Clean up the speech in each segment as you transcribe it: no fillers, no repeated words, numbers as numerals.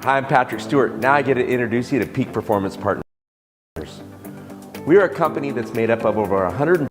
Hi, I'm Patrick Stewart. Now I get to introduce you to Peak Performance Partners. We are a company that's made up of over 100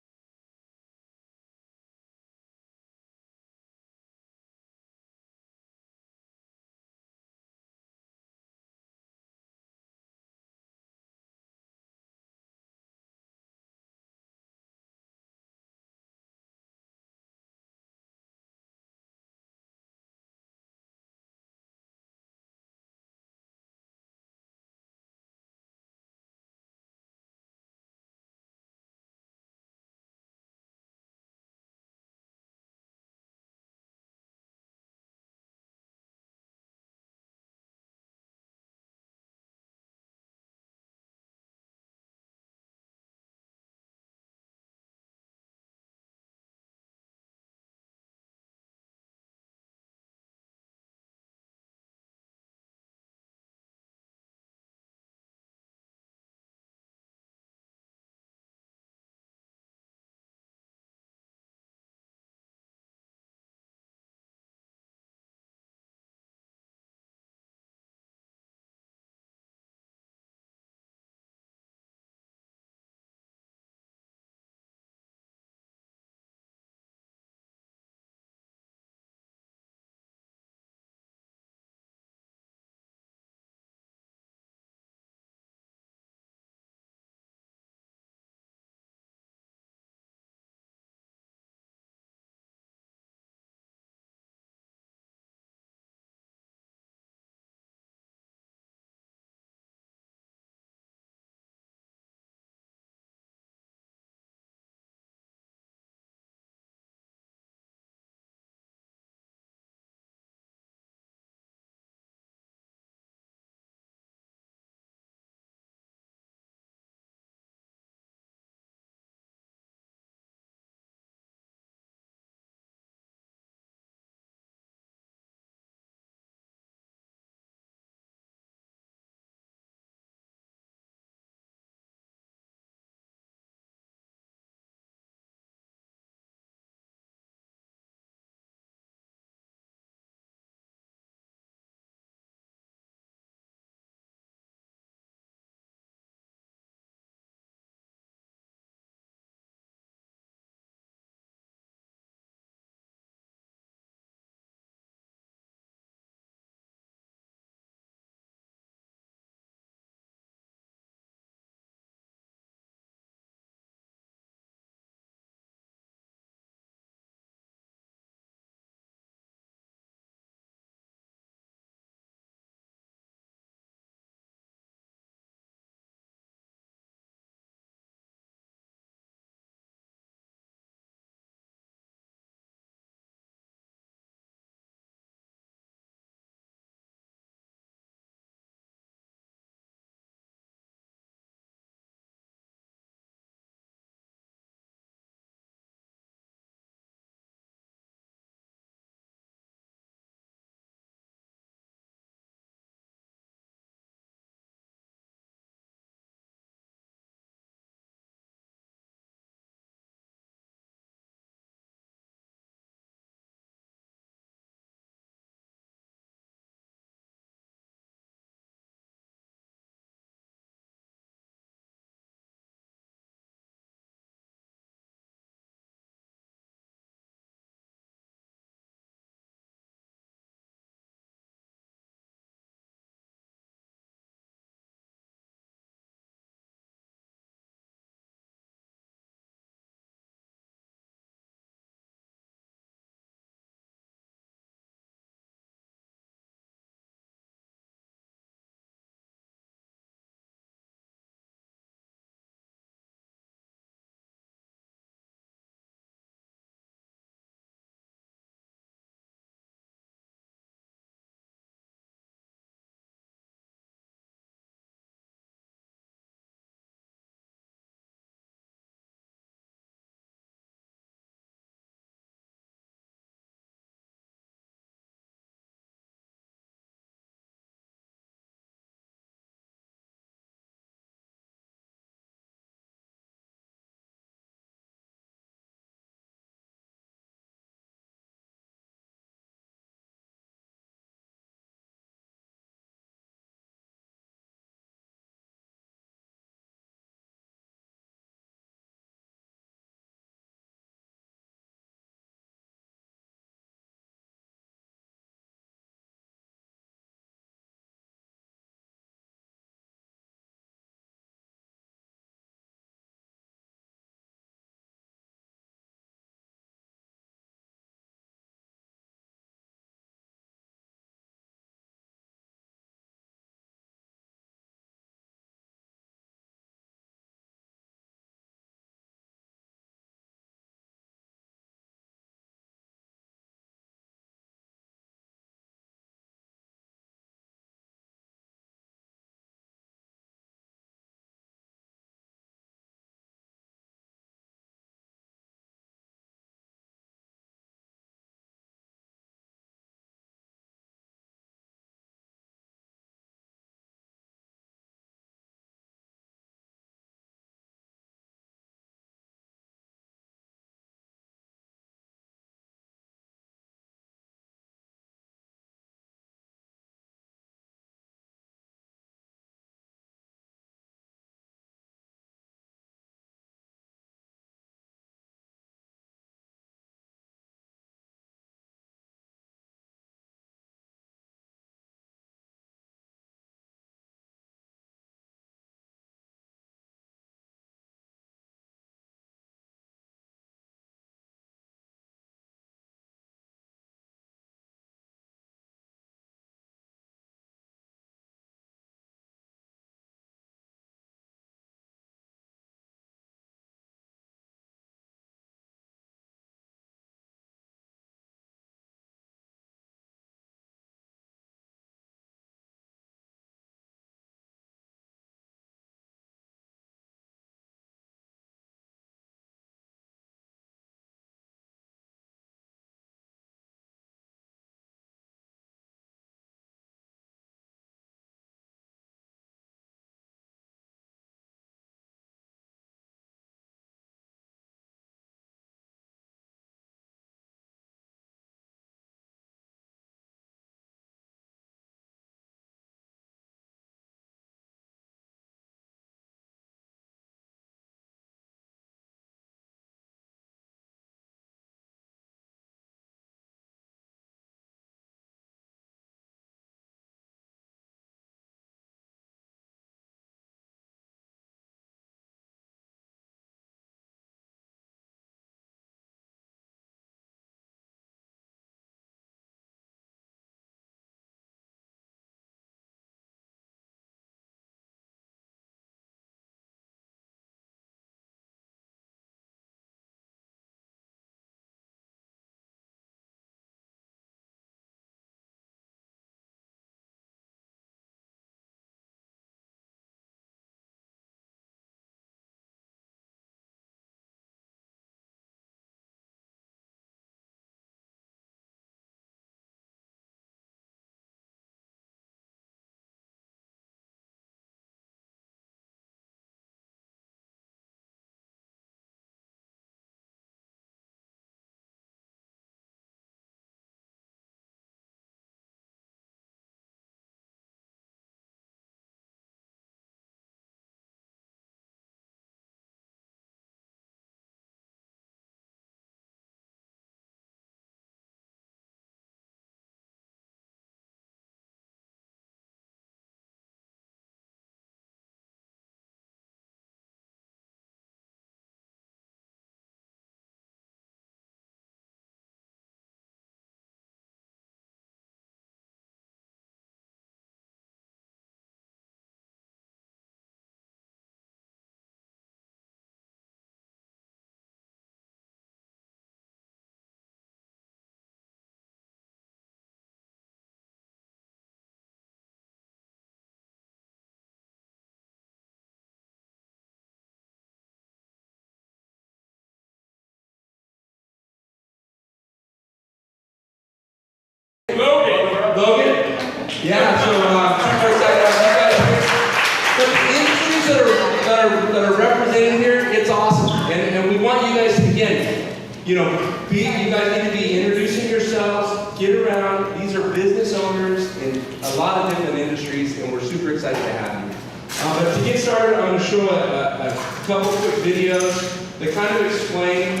to have you. But to get started, I'm going to show a couple quick videos that kind of explain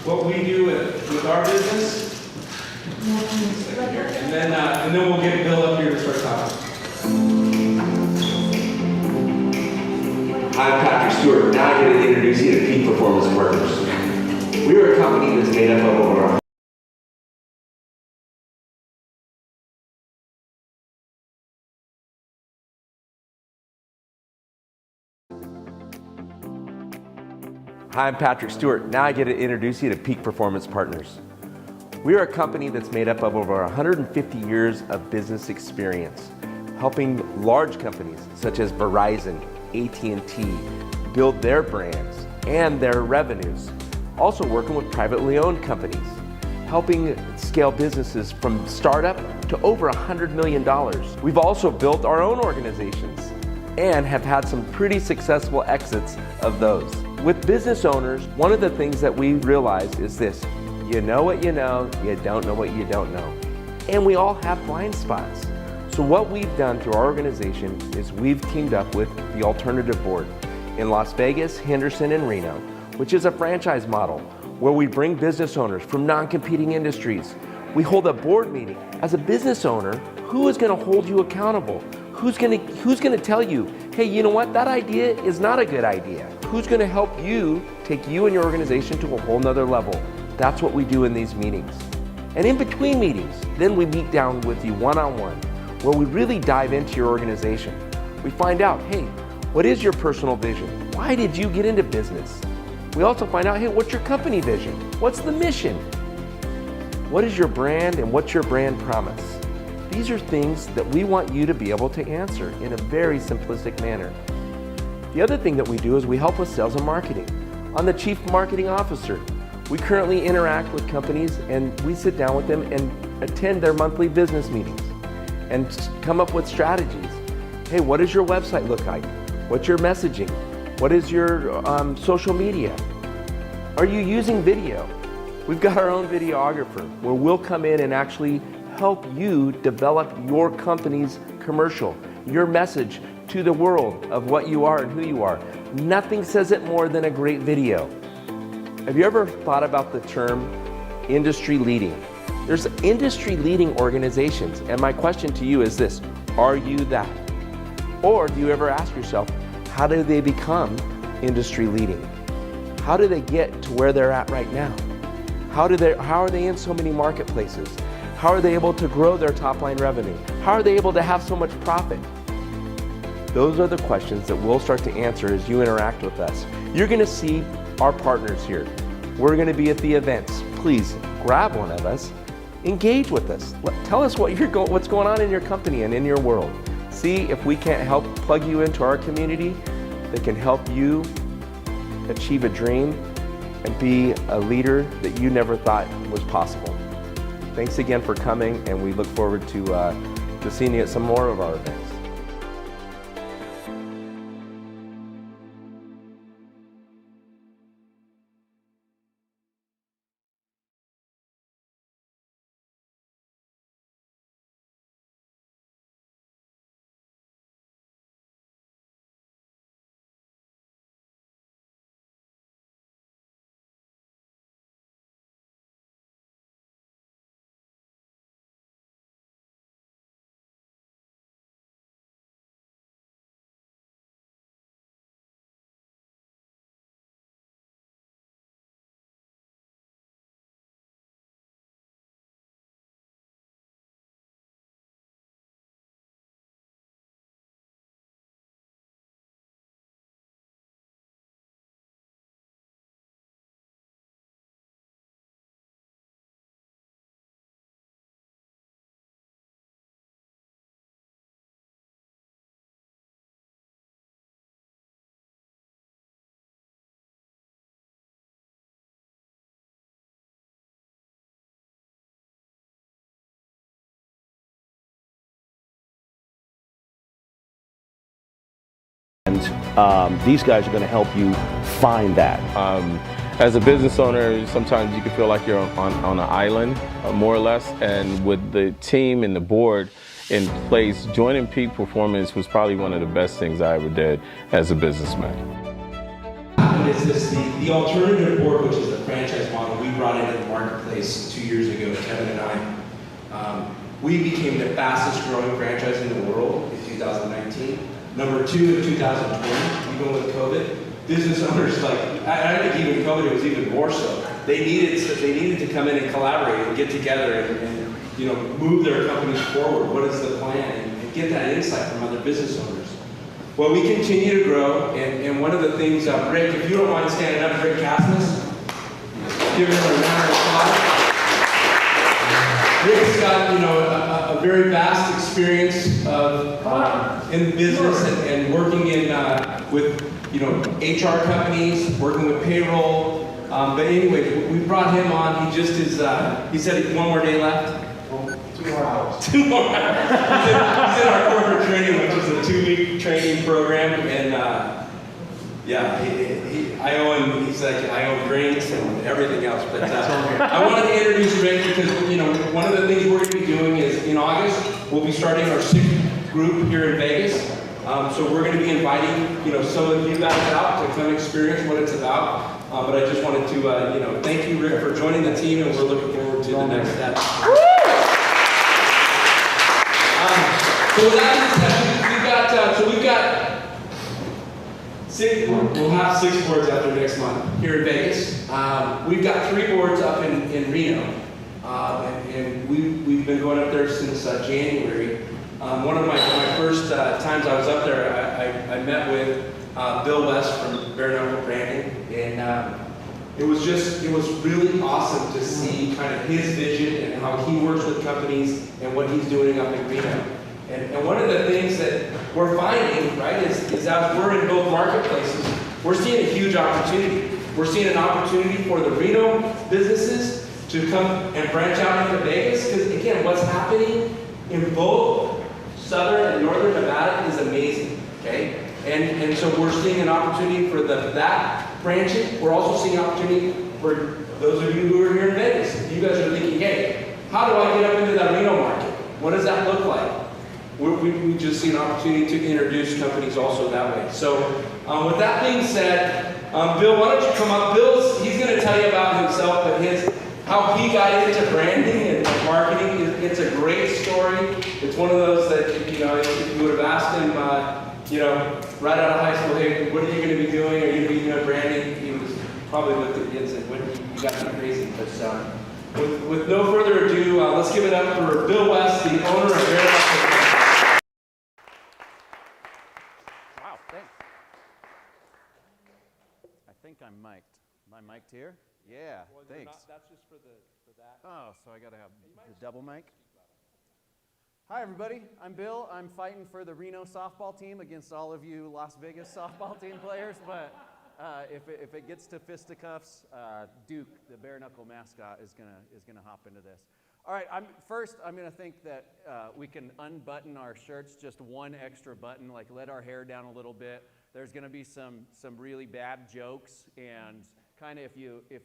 what we do with our business. And then we'll get Bill up here to start talking. I'm Patrick Stewart. Now I'm going to introduce you to Peak Performance Partners. We are a company that's made up of over Hi, I'm Patrick Stewart. Now I get to introduce you to Peak Performance Partners. We are a company that's made up of over 150 years of business experience, helping large companies such as Verizon, AT&T build their brands and their revenues. Also working with privately owned companies, helping scale businesses from startup to over $100 million. We've also built our own organizations and have had some pretty successful exits of those. With business owners, one of the things that we realize is this: you know what you know, you don't know what you don't know. And we all have blind spots. So what we've done through our organization is we've teamed up with the Alternative Board in Las Vegas, Henderson, and Reno, which is a franchise model where we bring business owners from non-competing industries. We hold a board meeting. As a business owner, who is going to hold you accountable? Who's going to tell you, hey, you know what, that idea is not a good idea? Who's going to help you take you and your organization to a whole nother level? That's what we do in these meetings. And in between meetings, then we meet down with you one-on-one, where we really dive into your organization. We find out, hey, what is your personal vision? Why did you get into business? We also find out, hey, what's your company vision? What's the mission? What is your brand and what's your brand promise? These are things that we want you to be able to answer in a very simplistic manner. The other thing that we do is we help with sales and marketing. I'm the Chief Marketing Officer. We currently interact with companies and we sit down with them and attend their monthly business meetings and come up with strategies. Hey, what does your website look like? What's your messaging? What is your social media? Are you using video? We've got our own videographer where we'll come in and actually help you develop your company's commercial, your message to the world of what you are and who you are. Nothing says it more than a great video. Have you ever thought about the term industry leading? There's industry leading organizations, and my question to you is this: are you that? Or do you ever ask yourself, how do they become industry leading? How do they get to where they're at right now? How are they in so many marketplaces? How are they able to grow their top line revenue? How are they able to have so much profit? Those are the questions that we'll start to answer as you interact with us. You're going to see our partners here. We're going to be at the events. Please grab one of us, engage with us. Tell us what's going on in your company and in your world. See if we can't help plug you into our community that can help you achieve a dream and be a leader that you never thought was possible. Thanks again for coming, and we look forward to seeing you at some more of our events. And these guys are going to help you find that. As a business owner, sometimes you can feel like you're on an island, more or less, and with the team and the board, in place, joining Peak Performance was probably one of the best things I ever did as a businessman. Is this the alternative board, which is the franchise model we brought into the marketplace 2 years ago, Kevin and I. We became the fastest growing franchise in the world in 2019. Number 2 in 2020, even with COVID. Business owners, like, I think even COVID, it was even more so. They needed to come in and collaborate and get together and you know, move their companies forward. What is the plan? And get that insight from other business owners. Well, we continue to grow, and one of the things, Rick, if you don't mind standing up, Rick Casmus, give him a round of applause. Rick's got, you know, a very vast experience of in business and working in with, you know, HR companies, working with payroll. But anyway, we brought him on. He just is. He said one more day left. 2 more hours. 2 more hours. He's in our corporate training, which is a 2-week training program, and yeah, I owe him. He's like, I owe drinks and everything else. But I wanted to introduce Rick because, you know, one of the things we're going to be doing is in August we'll be starting our 6th group here in Vegas. So we're going to be inviting, you know, some of you guys out to come experience what it's about. But I just wanted to, you know, thank you, Rick, for joining the team, and we're looking forward to the next step. So with that being said, we've got 6. We'll have 6 boards after next month here in Vegas. We've got 3 boards up in Reno, and we've been going up there since January. One of my first times I was up there, I met with Bill West from Bare Knuckle Branding, and it was really awesome to see kind of his vision and how he works with companies and what he's doing up in Reno. And one of the things that we're finding, right, is as we're in both marketplaces, we're seeing a huge opportunity. We're seeing an opportunity for the Reno businesses to come and branch out into Vegas, because again, what's happening in both Southern and Northern Nevada is amazing, okay? And so we're seeing an opportunity for that branching. We're also seeing opportunity for those of you who are here in Vegas. If you guys are thinking, hey, how do I get up into that Reno market? What does that look like? We just see an opportunity to introduce companies also that way. So with that being said, Bill, why don't you come up? He's going to tell you about himself, but how he got into branding and marketing. It's a great story. It's one of those that, you know, if you would have asked him, you know, right out of high school, hey, what are you going to be doing? Are you going to be doing branding? He was probably looked at you and said, you got me crazy. But with no further ado, let's give it up for Bill West, the owner of Bare Knuckle. Wow, thanks. I think I'm mic'd. Am I mic'd here? Yeah, thanks. That's just for that. Oh, so I got to have the double mic? Hi, everybody. I'm Bill. I'm fighting for the Reno softball team against all of you Las Vegas softball team players, but if it gets to fisticuffs, Duke, the bare knuckle mascot, is gonna hop into this. All right. I'm gonna think that we can unbutton our shirts just one extra button, like let our hair down a little bit. There's gonna be some really bad jokes, and kind of if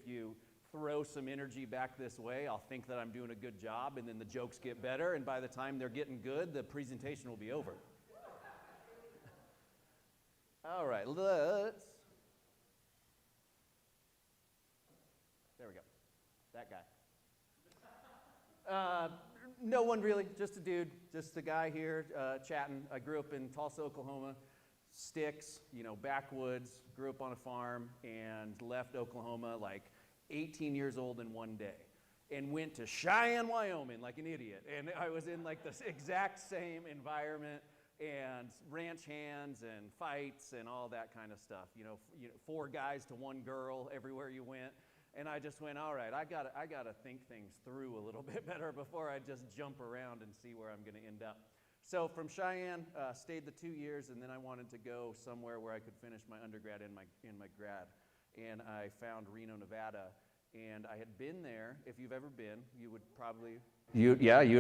you throw some energy back this way, I'll think that I'm doing a good job, and then the jokes get better, and by the time they're getting good, the presentation will be over. All right, there we go. That guy. No one really, just a dude, just a guy here chatting. I grew up in Tulsa, Oklahoma. Sticks, you know, backwoods, grew up on a farm, and left Oklahoma like 18 years old in one day, and went to Cheyenne, Wyoming like an idiot. And I was in like this exact same environment, and ranch hands and fights and all that kind of stuff. You know, 4 guys to 1 girl everywhere you went. And I just went, all right, I gotta think things through a little bit better before I just jump around and see where I'm gonna end up. So from Cheyenne, stayed the 2 years, and then I wanted to go somewhere where I could finish my undergrad and my grad. And I found Reno, Nevada, And I had been there. If you've ever been, you would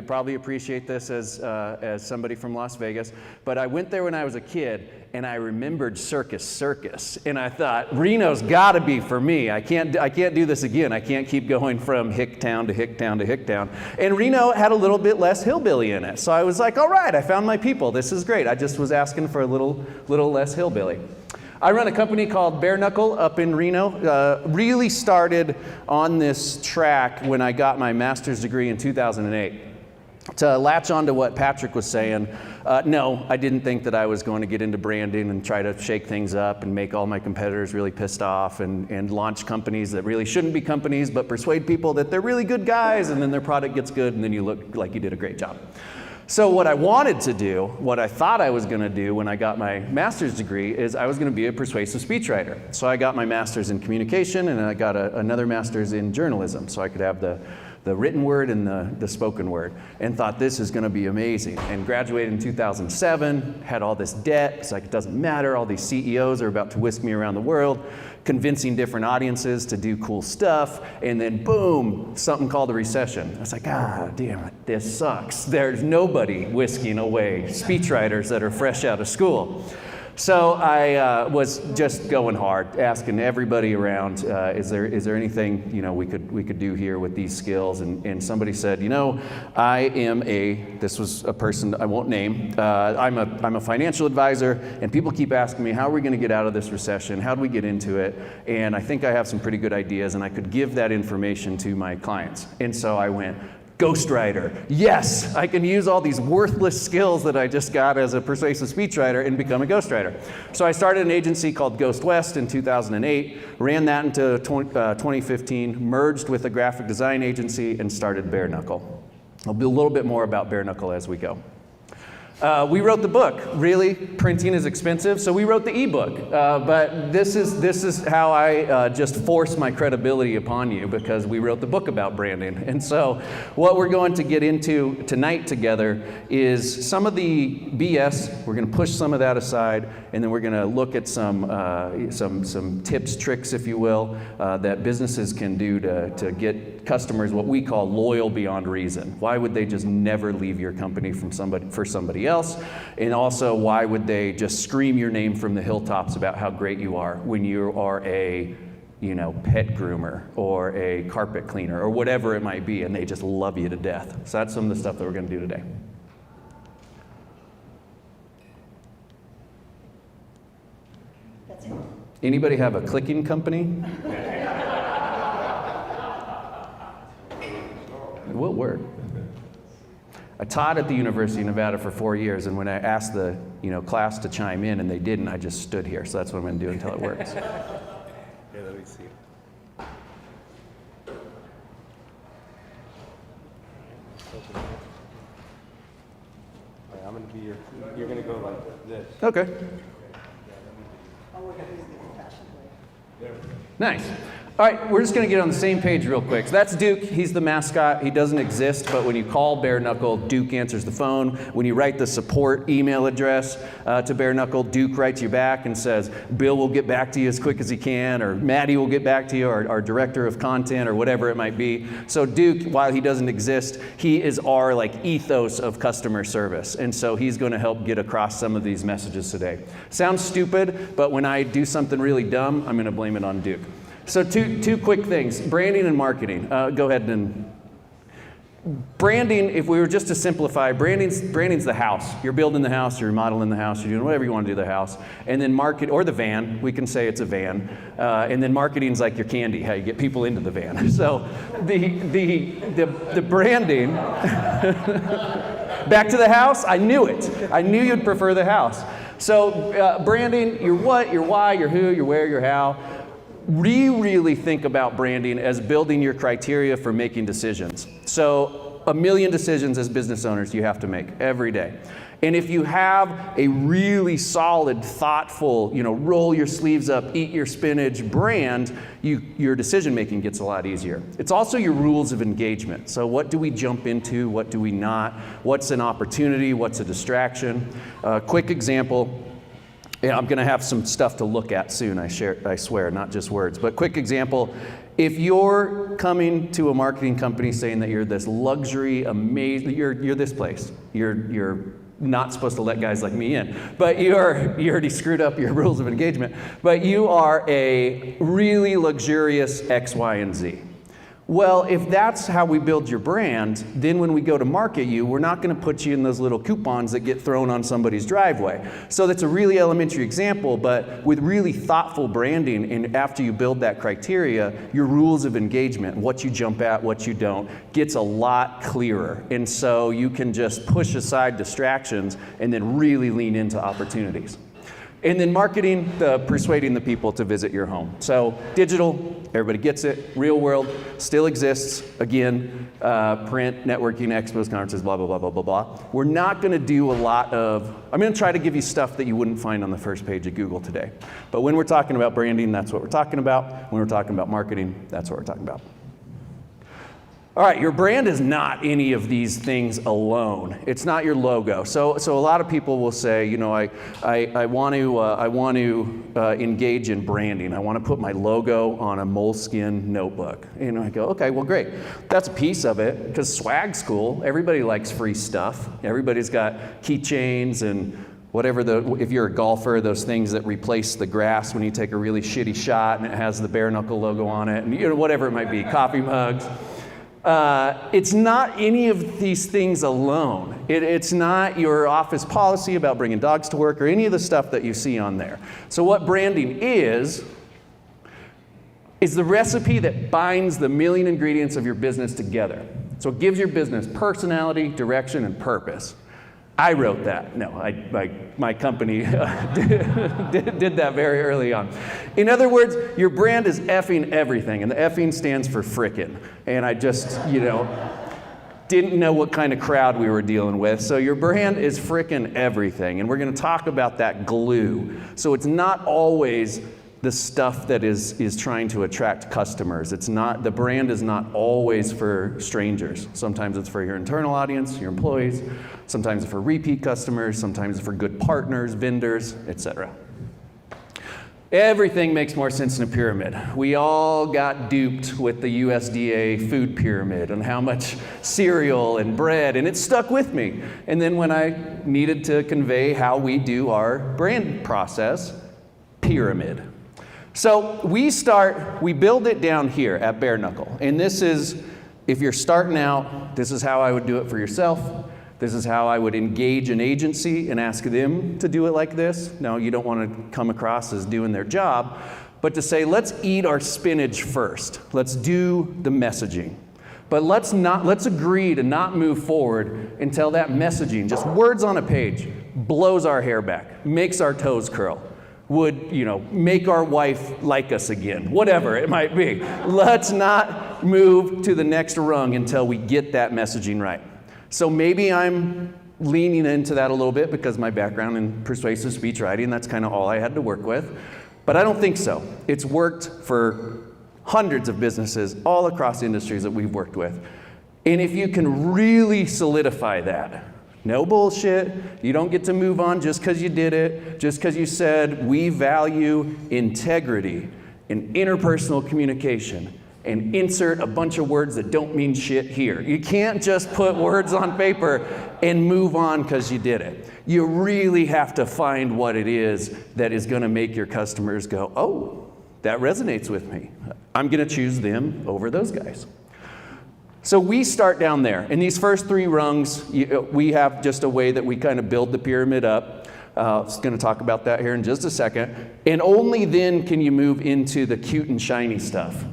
probably appreciate this as somebody from Las Vegas. But I went there when I was a kid, and I remembered Circus, and I thought, Reno's got to be for me. I can't do this again. I can't keep going from hick town to hick town to hick town. And Reno had a little bit less hillbilly in it, so I was like, all right, I found my people. This is great. I just was asking for a little less hillbilly. I run a company called Bare Knuckle up in Reno. Really started on this track when I got my master's degree in 2008. To latch on to what Patrick was saying, no, I didn't think that I was going to get into branding and try to shake things up and make all my competitors really pissed off and launch companies that really shouldn't be companies, but persuade people that they're really good guys, and then their product gets good and then you look like you did a great job. So what I wanted to do, what I thought I was going to do when I got my master's degree, is I was going to be a persuasive speechwriter. So I got my master's in communication, and I got another master's in journalism, so I could have the written word and the spoken word, and thought this is going to be amazing. And graduated in 2007, had all this debt. It's like, it doesn't matter. All these CEOs are about to whisk me around the world, convincing different audiences to do cool stuff, and then boom, something called a recession. I was like, damn it, this sucks. There's nobody whisking away speechwriters that are fresh out of school. So I was just going hard, asking everybody around, is there anything we could do here with these skills? And somebody said, this was a person I won't name. I'm a financial advisor, and people keep asking me, how are we going to get out of this recession? How do we get into it? And I think I have some pretty good ideas, and I could give that information to my clients. And so I went, ghostwriter. Yes, I can use all these worthless skills that I just got as a persuasive speechwriter and become a ghostwriter. So I started an agency called Ghost West in 2008, ran that into 2015, merged with a graphic design agency, and started Bare Knuckle. I'll do a little bit more about Bare Knuckle as we go. We wrote the book. Really, printing is expensive, so we wrote the ebook. But this is how I just force my credibility upon you, because we wrote the book about branding. And so what we're going to get into tonight together is some of the BS. We're going to push some of that aside, and then we're going to look at some tips, tricks, if you will, that businesses can do to get customers what we call loyal beyond reason. Why would they just never leave your company for somebody else? And also, why would they just scream your name from the hilltops about how great you are when you are a pet groomer or a carpet cleaner or whatever it might be, and they just love you to death? So that's some of the stuff that we're going to do today. Anybody have a clicking company? It will work. I taught at the University of Nevada for 4 years, and when I asked the class to chime in and they didn't, I just stood here. So that's what I'm going to do until it works. Yeah, let me see. I'm going to be you're going to go like this. Okay. Nice. All right, we're just going to get on the same page real quick. So that's Duke. He's the mascot. He doesn't exist, but when you call Bare Knuckle, Duke answers the phone. When you write the support email address to Bare Knuckle, Duke writes you back and says, Bill will get back to you as quick as he can, or Maddie will get back to you, or our director of content, or whatever it might be. So Duke, while he doesn't exist, he is our ethos of customer service. And so he's going to help get across some of these messages today. Sounds stupid, but when I do something really dumb, I'm going to blame it on Duke. So two quick things, branding and marketing. Go ahead and branding, if we were just to simplify, branding's the house. You're building the house, you're remodeling the house, you're doing whatever you want to do to the house. And then or the van, we can say it's a van. And then marketing's like your candy, how you get people into the van. So the branding, back to the house, I knew it. I knew you'd prefer the house. So branding, your what, your why, your who, your where, your how. Really think about branding as building your criteria for making decisions. So 1 million decisions as business owners you have to make every day. And if you have a really solid, thoughtful, roll your sleeves up, eat your spinach brand, your decision making gets a lot easier. It's also your rules of engagement. So what do we jump into? What do we not? What's an opportunity? What's a distraction? Quick example. Yeah, I'm going to have some stuff to look at soon, I swear, not just words. But quick example, If you're coming to a marketing company saying that you're this luxury, amazing, you're this place, you're not supposed to let guys like me in, but you already screwed up your rules of engagement, but you are a really luxurious X, Y, and Z. Well, if that's how we build your brand, then when we go to market you, we're not going to put you in those little coupons that get thrown on somebody's driveway. So that's a really elementary example, but with really thoughtful branding, and after you build that criteria, your rules of engagement, what you jump at, what you don't, gets a lot clearer. And so you can just push aside distractions and then really lean into opportunities. And then marketing, persuading the people to visit your home. So digital, everybody gets it. Real world still exists. Again, print, networking, expos, conferences, blah, blah, blah, blah, blah, blah. We're not gonna do a lot of, I'm gonna try to give you stuff that you wouldn't find on the first page of Google today. But when we're talking about branding, that's what we're talking about. When we're talking about marketing, that's what we're talking about. All right, your brand is not any of these things alone. It's not your logo. So a lot of people will say, you know, I want to engage in branding. I want to put my logo on a Moleskine notebook. And I go, okay, well, great. That's a piece of it because swag's cool. Everybody likes free stuff. Everybody's got keychains and whatever if you're a golfer, those things that replace the grass when you take a really shitty shot and it has the bare knuckle logo on it, and you know, whatever it might be, coffee mugs. It's not any of these things alone. It's not your office policy about bringing dogs to work or any of the stuff that you see on there. So what branding is the recipe that binds the million ingredients of your business together. So it gives your business personality, direction, and purpose. I wrote that. No, my company did that very early on. In other words, your brand is effing everything, and the effing stands for frickin'. And I just, didn't know what kind of crowd we were dealing with. So your brand is frickin' everything, and we're gonna talk about that glue. So it's not always the stuff that is trying to attract customers. The brand is not always for strangers. Sometimes it's for your internal audience, your employees. Sometimes it's for repeat customers. Sometimes it's for good partners, vendors, etc. Everything makes more sense in a pyramid. We all got duped with the USDA food pyramid and how much cereal and bread, and it stuck with me. And then when I needed to convey how we do our brand process, pyramid. So we build it down here at Bare Knuckle. And this is, if you're starting out, this is how I would do it for yourself. This is how I would engage an agency and ask them to do it like this. Now, you don't want to come across as doing their job, but to say, let's eat our spinach first. Let's do the messaging. But let's agree to not move forward until that messaging, just words on a page, blows our hair back, makes our toes curl. Would, make our wife like us again, whatever it might be. Let's not move to the next rung until we get that messaging right. So maybe I'm leaning into that a little bit because my background in persuasive speech writing, that's kind of all I had to work with. But I don't think so. It's worked for hundreds of businesses all across industries that we've worked with. And if you can really solidify that, no bullshit. You don't get to move on just because you did it, just because you said we value integrity and interpersonal communication, and insert a bunch of words that don't mean shit here. You can't just put words on paper and move on because you did it. You really have to find what it is that is going to make your customers go, oh, that resonates with me. I'm going to choose them over those guys. So we start down there. In these first three rungs, we have just a way that we kind of build the pyramid up. I was going to talk about that here in just a second. And only then can you move into the cute and shiny stuff.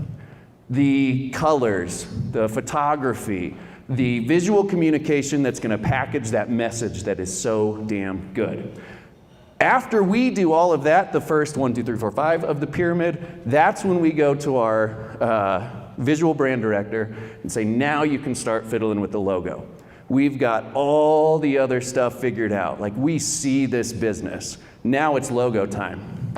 The colors, the photography, the visual communication that's going to package that message that is so damn good. After we do all of that, the first 1, 2, 3, 4, 5 of the pyramid, that's when we go to our visual brand director and say, now you can start fiddling with the logo. We've got all the other stuff figured out. Like, we see this business. Now it's logo time.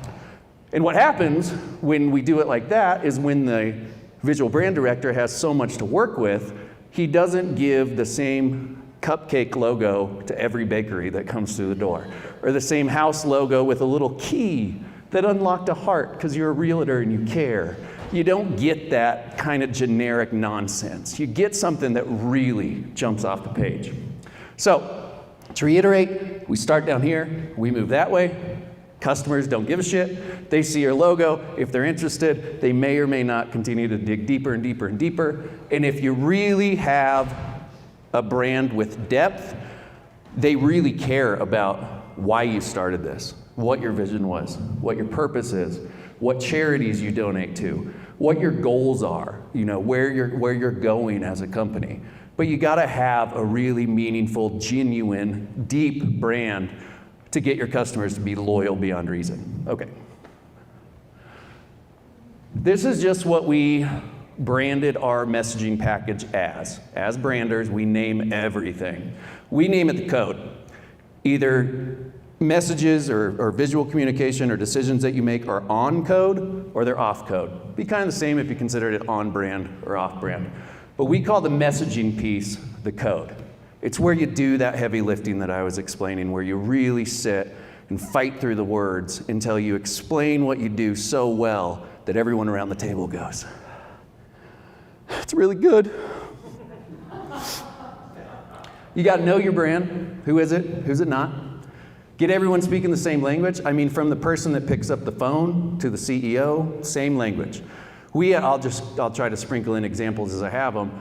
And what happens when we do it like that is when the visual brand director has so much to work with, he doesn't give the same cupcake logo to every bakery that comes through the door, or the same house logo with a little key that unlocked a heart because you're a realtor and you care. you don't get that kind of generic nonsense. You get something that really jumps off the page. So, to reiterate, we start down here, we move that way. Customers don't give a shit. They see your logo. If they're interested, they may or may not continue to dig deeper and deeper and deeper. And if you really have a brand with depth, they really care about why you started this, what your vision was, what your purpose is, what charities you donate to, what your goals are, where you're going as a company. But you gotta have a really meaningful, genuine, deep brand to get your customers to be loyal beyond reason. Okay. This is just what we branded our messaging package as. As branders, we name everything. We name it the code. Either messages or visual communication or decisions that you make are on code or they're off code. Be kind of the same if you considered it on brand or off brand. But we call the messaging piece the code. It's where you do that heavy lifting that I was explaining, where you really sit and fight through the words until you explain what you do so well that everyone around the table goes, "It's really good." You got to know your brand. Who is it? Who's it not? Get everyone speaking the same language. I mean, from the person that picks up the phone to the CEO, same language. I'll try to sprinkle in examples as I have them.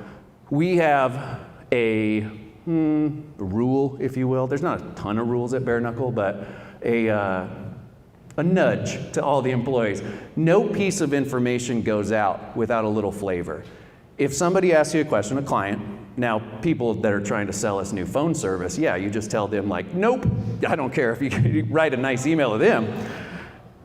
We have a rule, if you will. There's not a ton of rules at Bare Knuckle, but a nudge to all the employees. No piece of information goes out without a little flavor. If somebody asks you a question, a client, now people that are trying to sell us new phone service, yeah, you just tell them like, nope, I don't care if you write a nice email to them.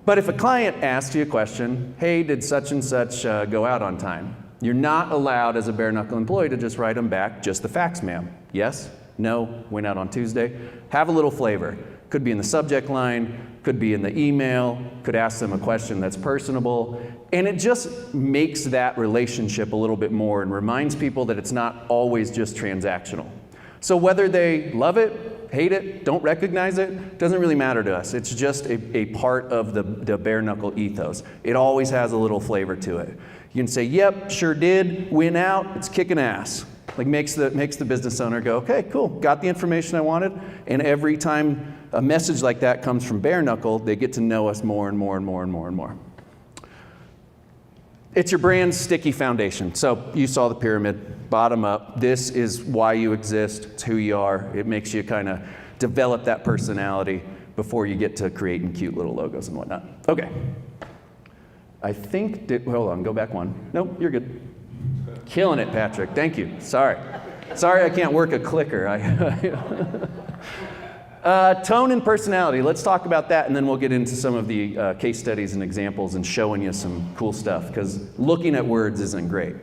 But if a client asks you a question, hey, did such and such go out on time? You're not allowed as a Bare Knuckle employee to just write them back, just the facts, ma'am. Yes, no, went out on Tuesday. Have a little flavor. Could be in the subject line, could be in the email, could ask them a question that's personable. And it just makes that relationship a little bit more and reminds people that it's not always just transactional. So whether they love it, hate it, don't recognize it, doesn't really matter to us. It's just a part of the Bare Knuckle ethos. It always has a little flavor to it. You can say, yep, sure did, win out, it's kicking ass. Like makes the business owner go, okay, cool, got the information I wanted. And every time a message like that comes from Bare Knuckle, they get to know us more and more and more and more and more. It's your brand's sticky foundation. So you saw the pyramid, bottom up. This is why you exist, it's who you are. It makes you kind of develop that personality before you get to creating cute little logos and whatnot. Okay. I think, hold on, go back one. Nope, you're good. Killing it, Patrick, thank you. Sorry I can't work a clicker. Tone and personality, let's talk about that and then we'll get into some of the case studies and examples and showing you some cool stuff, because looking at words isn't great.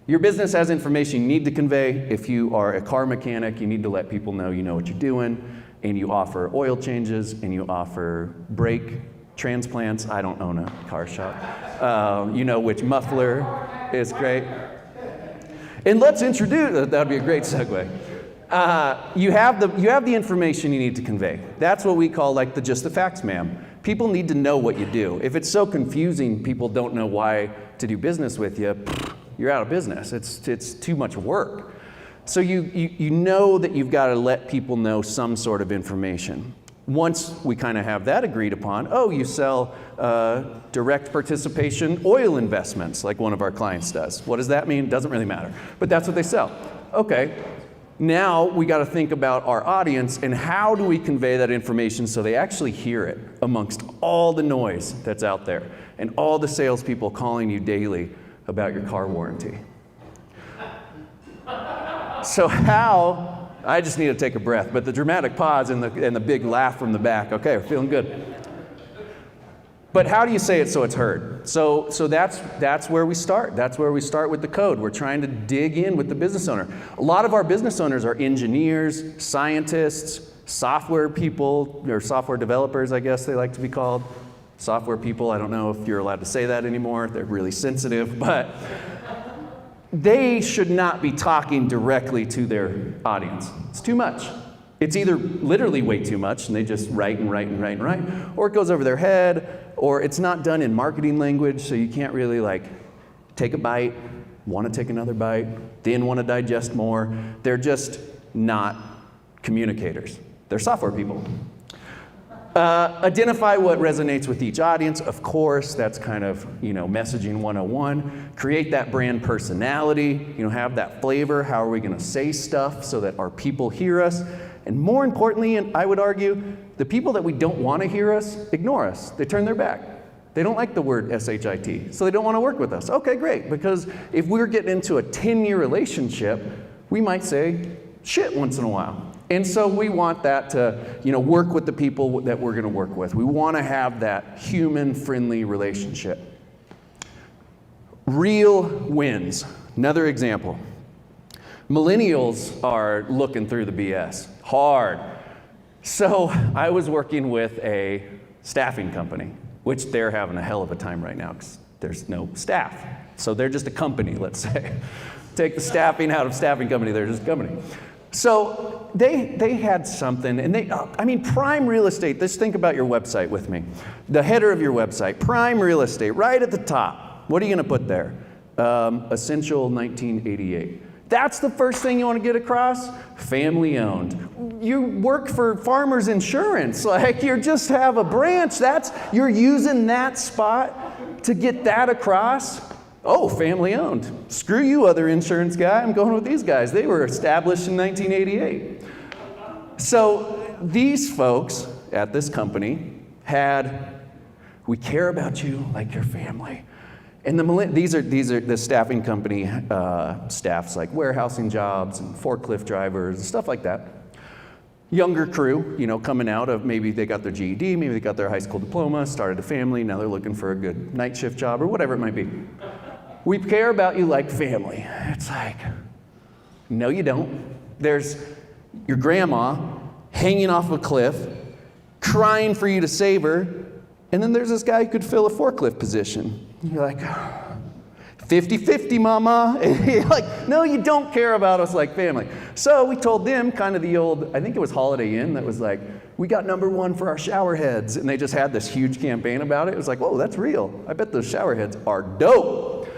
Your business has information you need to convey. If you are a car mechanic, you need to let people know you know what you're doing, and you offer oil changes, and you offer brake transplants. I don't own a car shop. You know which muffler is great. And let's introduce, that would be a great segue. You have the information you need to convey. That's what we call like just the facts, ma'am. People need to know what you do. If it's so confusing, people don't know why to do business with you, you're out of business. It's too much work. So you know that you've got to let people know some sort of information. Once we kind of have that agreed upon, oh, you sell direct participation oil investments like one of our clients does. What does that mean? Doesn't really matter. But that's what they sell. Okay, now we got to think about our audience and how do we convey that information so they actually hear it amongst all the noise that's out there and all the salespeople calling you daily about your car warranty. So how... I just need to take a breath, but the dramatic pause and the big laugh from the back. Okay, we're feeling good. But how do you say it so it's heard? So that's where we start. That's where we start with the code. We're trying to dig in with the business owner. A lot of our business owners are engineers, scientists, software people, or software developers, I guess they like to be called. Software people, I don't know if you're allowed to say that anymore. They're really sensitive, but they should not be talking directly to their audience. It's too much. It's either literally way too much and they just write and write and write and write, or it goes over their head, or it's not done in marketing language, so you can't really like take a bite, want to take another bite, then want to digest more. They're just not communicators. They're software people. Identify what resonates with each audience. Of course, that's kind of, messaging 101. Create that brand personality, have that flavor. How are we going to say stuff so that our people hear us? And more importantly, and I would argue, the people that we don't want to hear us, ignore us. They turn their back. They don't like the word SHIT, so they don't want to work with us. Okay, great, because if we're getting into a 10-year relationship, we might say shit once in a while. And so we want that to, work with the people that we're going to work with. We want to have that human-friendly relationship. Real wins. Another example. Millennials are looking through the BS hard. So I was working with a staffing company, which they're having a hell of a time right now because there's no staff. So they're just a company, let's say. Take the staffing out of staffing company, they're just a company. So they had something, and prime real estate, just think about your website with me. The header of your website, prime real estate, right at the top. What are you gonna put there? Essential 1988. That's the first thing you want to get across? Family owned. You work for Farmers Insurance, like you just have a branch. You're using that spot to get that across. Oh, family owned. Screw you, other insurance guy. I'm going with these guys. They were established in 1988. So these folks at this company we care about you like your family. And these are the staffing company staffs, like warehousing jobs and forklift drivers and stuff like that. Younger crew, coming out of, maybe they got their GED, maybe they got their high school diploma, started a family, now they're looking for a good night shift job or whatever it might be. We care about you like family. It's like, no you don't. There's your grandma hanging off a cliff, crying for you to save her, and then there's this guy who could fill a forklift position. You're like, 50-50, mama. And you're like, no, you don't care about us like family. So we told them kind of the old, I think it was Holiday Inn, that was like, we got #1 for our shower heads. And they just had this huge campaign about it. It was like, whoa, that's real. I bet those shower heads are dope.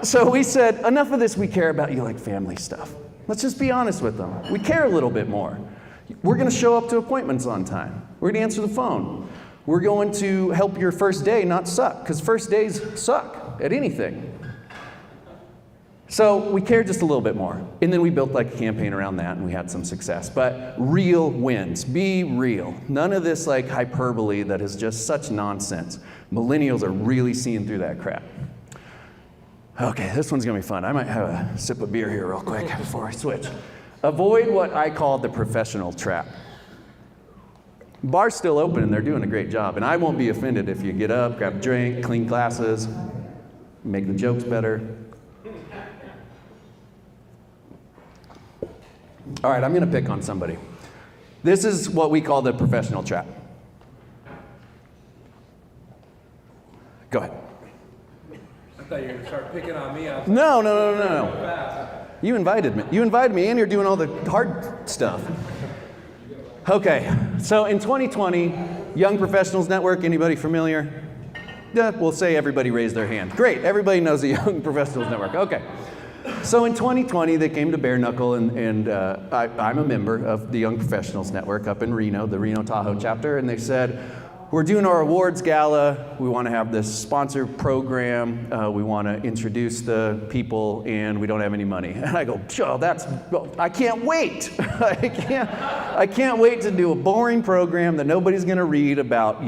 So we said, enough of this we care about you like family stuff. Let's just be honest with them. We care a little bit more. We're going to show up to appointments on time. We're going to answer the phone. We're going to help your first day not suck, because first days suck at anything. So we cared just a little bit more. And then we built like a campaign around that, and we had some success. But real wins. Be real. None of this like hyperbole that is just such nonsense. Millennials are really seeing through that crap. Okay, this one's gonna be fun. I might have a sip of beer here real quick before I switch. Avoid what I call the professional trap. Bar's still open and they're doing a great job. And I won't be offended if you get up, grab a drink, clean glasses, make the jokes better. All right, I'm gonna pick on somebody. This is what we call the professional trap. Go ahead. I thought you were gonna start picking on me. No. You invited me and you're doing all the hard stuff. Okay, so in 2020, Young Professionals Network, anybody familiar? Yeah, we'll say everybody raised their hand. Great, everybody knows the Young Professionals Network. Okay, so in 2020, they came to Bare Knuckle, and I'm a member of the Young Professionals Network up in Reno, the Reno Tahoe chapter, and they said, we're doing our awards gala. We want to have this sponsored program. We want to introduce the people, and we don't have any money. And I go, Joe, I can't wait. I can't wait to do a boring program that nobody's going to read about,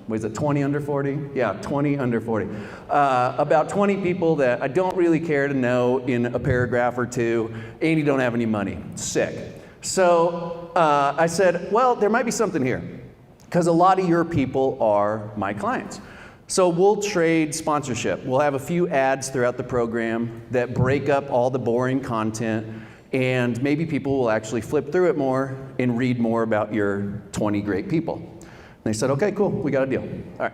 was it 20 under 40? Yeah, 20 under 40. About 20 people that I don't really care to know in a paragraph or two, and you don't have any money. Sick. So I said, well, there might be something here, because a lot of your people are my clients. So we'll trade sponsorship. We'll have a few ads throughout the program that break up all the boring content, and maybe people will actually flip through it more and read more about your 20 great people. And they said, okay, cool, we got a deal. All right.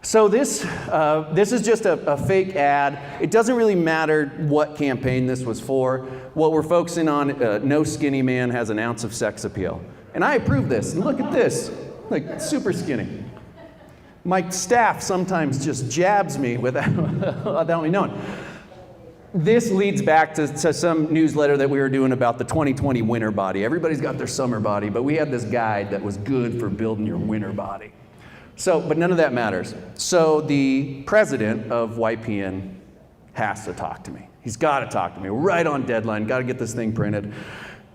So this is just a fake ad. It doesn't really matter what campaign this was for. What we're focusing on, no skinny man has an ounce of sex appeal. And I approve this, and look at this, like super skinny. My staff sometimes just jabs me without me knowing. This leads back to some newsletter that we were doing about the 2020 winter body. Everybody's got their summer body, but we had this guide that was good for building your winter body. So, but none of that matters. So the president of YPN has to talk to me. He's got to talk to me. We're right on deadline, got to get this thing printed.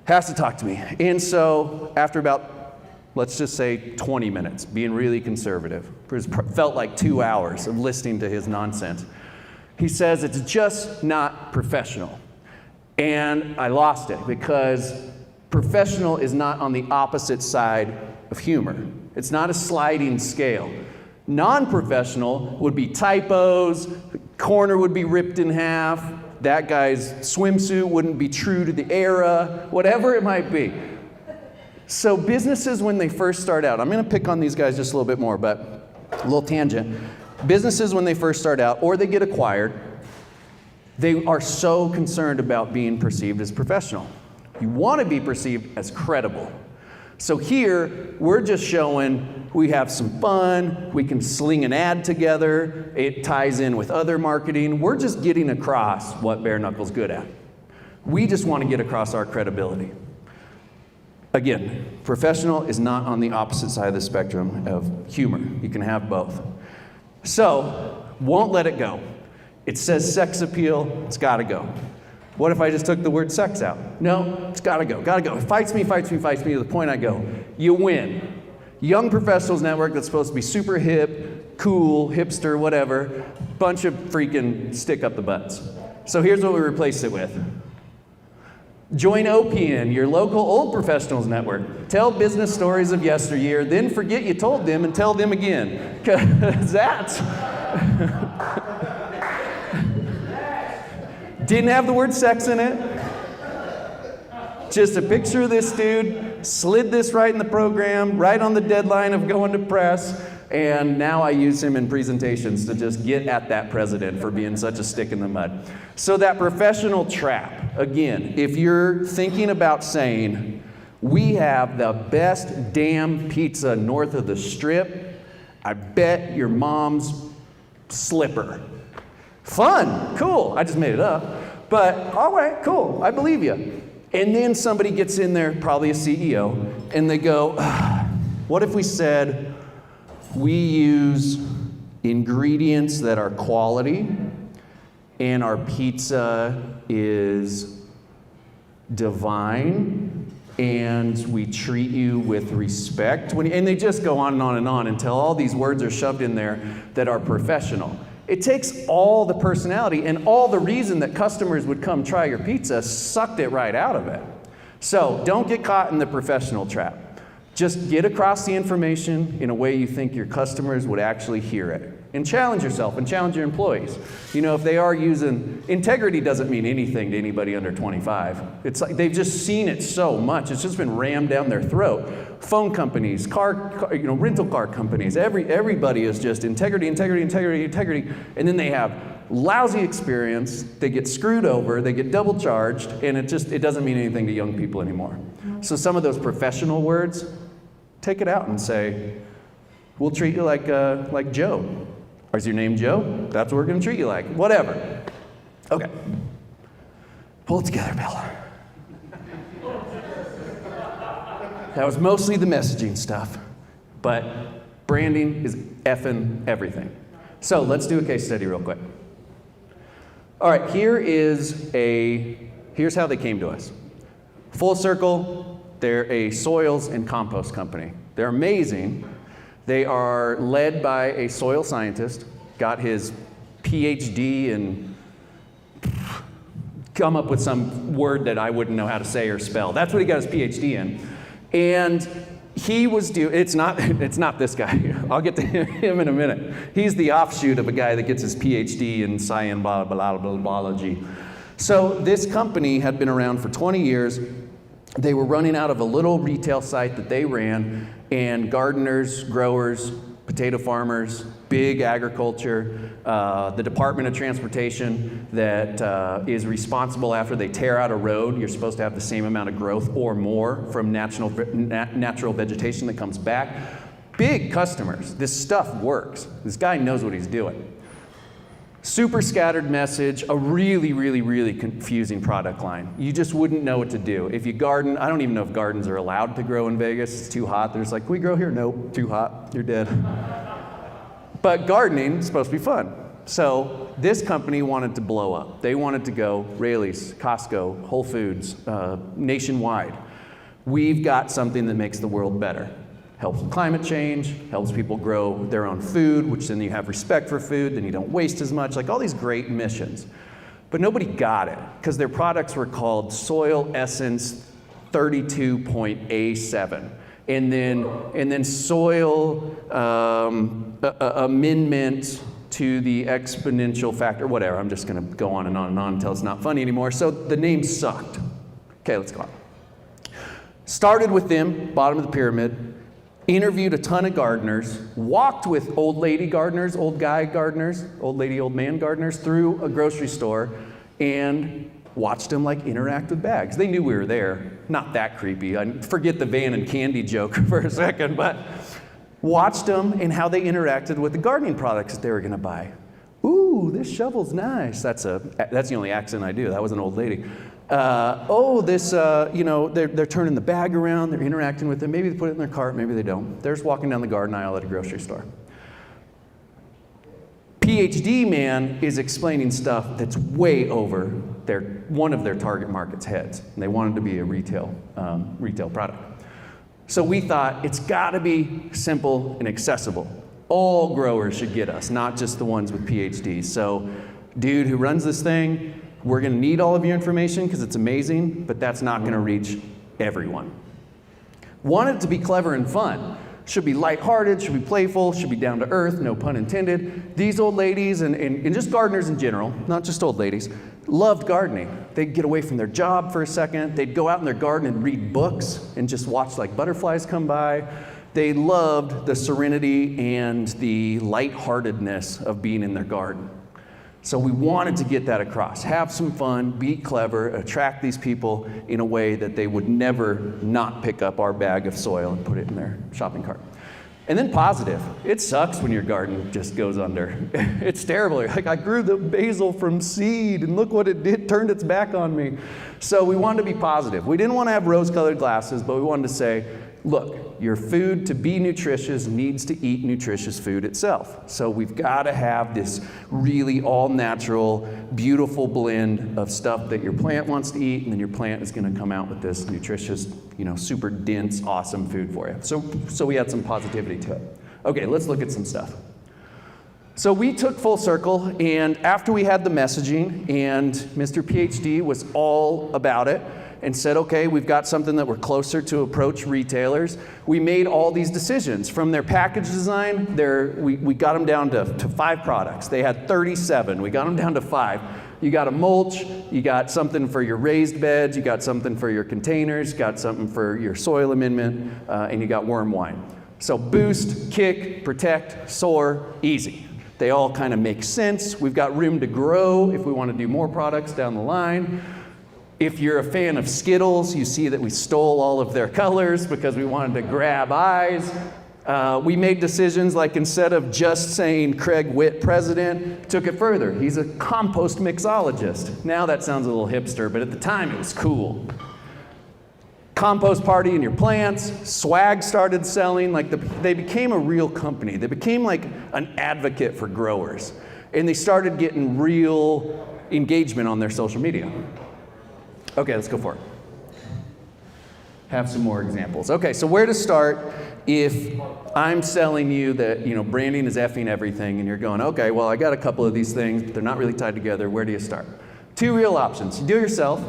Has to talk to me. And so after about, let's just say 20 minutes, being really conservative, it felt like 2 hours of listening to his nonsense, he says it's just not professional. And I lost it because professional is not on the opposite side of humor. It's not a sliding scale. Non-professional would be typos, corner would be ripped in half, that guy's swimsuit wouldn't be true to the era, whatever it might be. So businesses, when they first start out, I'm gonna pick on these guys just a little bit more, but a little tangent. Businesses, when they first start out, or they get acquired, they are so concerned about being perceived as professional. You wanna be perceived as credible. So here, we're just showing we have some fun, we can sling an ad together, it ties in with other marketing. We're just getting across what Bare Knuckle's good at. We just want to get across our credibility. Again, professional is not on the opposite side of the spectrum of humor. You can have both. So, won't let it go. It says sex appeal, it's gotta go. What if I just took the word sex out? No, it's gotta go, gotta go. It fights me to the point I go. You win. Young Professionals Network that's supposed to be super hip, cool, hipster, whatever, bunch of freaking stick up the butts. So here's what we replaced it with. Join OPN, your local old professionals network. Tell business stories of yesteryear, then forget you told them and tell them again. Because that's... Didn't have the word sex in it. Just a picture of this dude, slid this right in the program, right on the deadline of going to press, and now I use him in presentations to just get at that president for being such a stick in the mud. So that professional trap, again, if you're thinking about saying, we have the best damn pizza north of the strip, I bet your mom's slipper. Fun, cool, I just made it up, but all right, cool, I believe you. And then somebody gets in there, probably a CEO, and they go, what if we said, we use ingredients that are quality, and our pizza is divine, and we treat you with respect. And they just go on and on and on until all these words are shoved in there that are professional. It takes all the personality and all the reason that customers would come try your pizza, sucked it right out of it. So don't get caught in the professional trap. Just get across the information in a way you think your customers would actually hear it. And challenge yourself and challenge your employees. You know, if they are using, integrity doesn't mean anything to anybody under 25. It's like they've just seen it so much. It's just been rammed down their throat. Phone companies, rental car companies, everybody is just integrity, integrity, integrity, integrity. And then they have lousy experience, they get screwed over, they get double charged, and it doesn't mean anything to young people anymore. So some of those professional words, take it out and say, we'll treat you like Joe. Is your name Joe? That's what we're going to treat you like. Whatever. Okay. Pull it together, Bill. That was mostly the messaging stuff, but branding is effing everything. So let's do a case study real quick. All right, here's how they came to us. Full Circle, they're a soils and compost company. They're amazing. They are led by a soil scientist, got his PhD and come up with some word that I wouldn't know how to say or spell. That's what he got his PhD in. And he was it's not this guy. I'll get to him in a minute. He's the offshoot of a guy that gets his PhD in biology. So this company had been around for 20 years. They were running out of a little retail site that they ran, and gardeners, growers, potato farmers, big agriculture, the Department of Transportation that is responsible after they tear out a road. You're supposed to have the same amount of growth or more from natural vegetation that comes back. Big customers. This stuff works. This guy knows what he's doing. Super scattered message, a really, really, really confusing product line. You just wouldn't know what to do. If you garden, I don't even know if gardens are allowed to grow in Vegas. It's too hot. They're just like, can we grow here? Nope, too hot, you're dead. But gardening is supposed to be fun. So this company wanted to blow up. They wanted to go Raley's, Costco, Whole Foods, nationwide. We've got something that makes the world better. Helps with climate change, helps people grow their own food, which then you have respect for food, then you don't waste as much, like all these great missions. But nobody got it, because their products were called Soil Essence 32.A7. And then soil amendment to the exponential factor, whatever. I'm just gonna go on and on and on until it's not funny anymore. So the name sucked. Okay, let's go on. Started with them, bottom of the pyramid, interviewed a ton of gardeners, walked with old lady gardeners, old guy gardeners, old lady, old man gardeners through a grocery store, and watched them like interact with bags. They knew we were there. Not that creepy. I forget the van and candy joke for a second, but watched them and how they interacted with the gardening products that they were gonna buy. Ooh, this shovel's nice. That's the only accent I do. That was an old lady. They're turning the bag around, they're interacting with it. Maybe they put it in their cart, maybe they don't. They're just walking down the garden aisle at a grocery store. PhD man is explaining stuff that's way over one of their target market's heads. And they wanted to be a retail product. So we thought it's gotta be simple and accessible. All growers should get us, not just the ones with PhDs. So dude who runs this thing, we're gonna need all of your information because it's amazing, but that's not gonna reach everyone. Want it to be clever and fun. Should be lighthearted, should be playful, should be down to earth, no pun intended. These old ladies and just gardeners in general, not just old ladies, loved gardening. They'd get away from their job for a second. They'd go out in their garden and read books and just watch like butterflies come by. They loved the serenity and the lightheartedness of being in their garden. So we wanted to get that across. Have some fun, be clever, attract these people in a way that they would never not pick up our bag of soil and put it in their shopping cart. And then positive. It sucks when your garden just goes under. It's terrible. Like, I grew the basil from seed and look what it did, turned its back on me. So we wanted to be positive. We didn't want to have rose-colored glasses, but we wanted to say, look, your food to be nutritious needs to eat nutritious food itself. So we've got to have this really all-natural, beautiful blend of stuff that your plant wants to eat, and then your plant is going to come out with this nutritious, super dense, awesome food for you. So we had some positivity to it. Okay, let's look at some stuff. So we took full circle, and after we had the messaging, and Mr. PhD was all about it, and said, okay, we've got something that we're closer to approach retailers. We made all these decisions. From their package design, we got them down to 5 products. They had 37, we got them down to 5. You got a mulch, you got something for your raised beds, you got something for your containers, you got something for your soil amendment, and you got worm wine. So boost, kick, protect, soar, easy. They all kind of make sense. We've got room to grow if we want to do more products down the line. If you're a fan of Skittles, you see that we stole all of their colors because we wanted to grab eyes. We made decisions like instead of just saying Craig Witt president, took it further. He's a compost mixologist. Now that sounds a little hipster, but at the time it was cool. Compost party in your plants, swag started selling, they became a real company. They became like an advocate for growers. And they started getting real engagement on their social media. Okay, let's go for it. Have some more examples. Okay, so where to start if I'm selling you that, branding is effing everything, and you're going, okay, well, I got a couple of these things, but they're not really tied together. Where do you start? 2 real options. You do it yourself.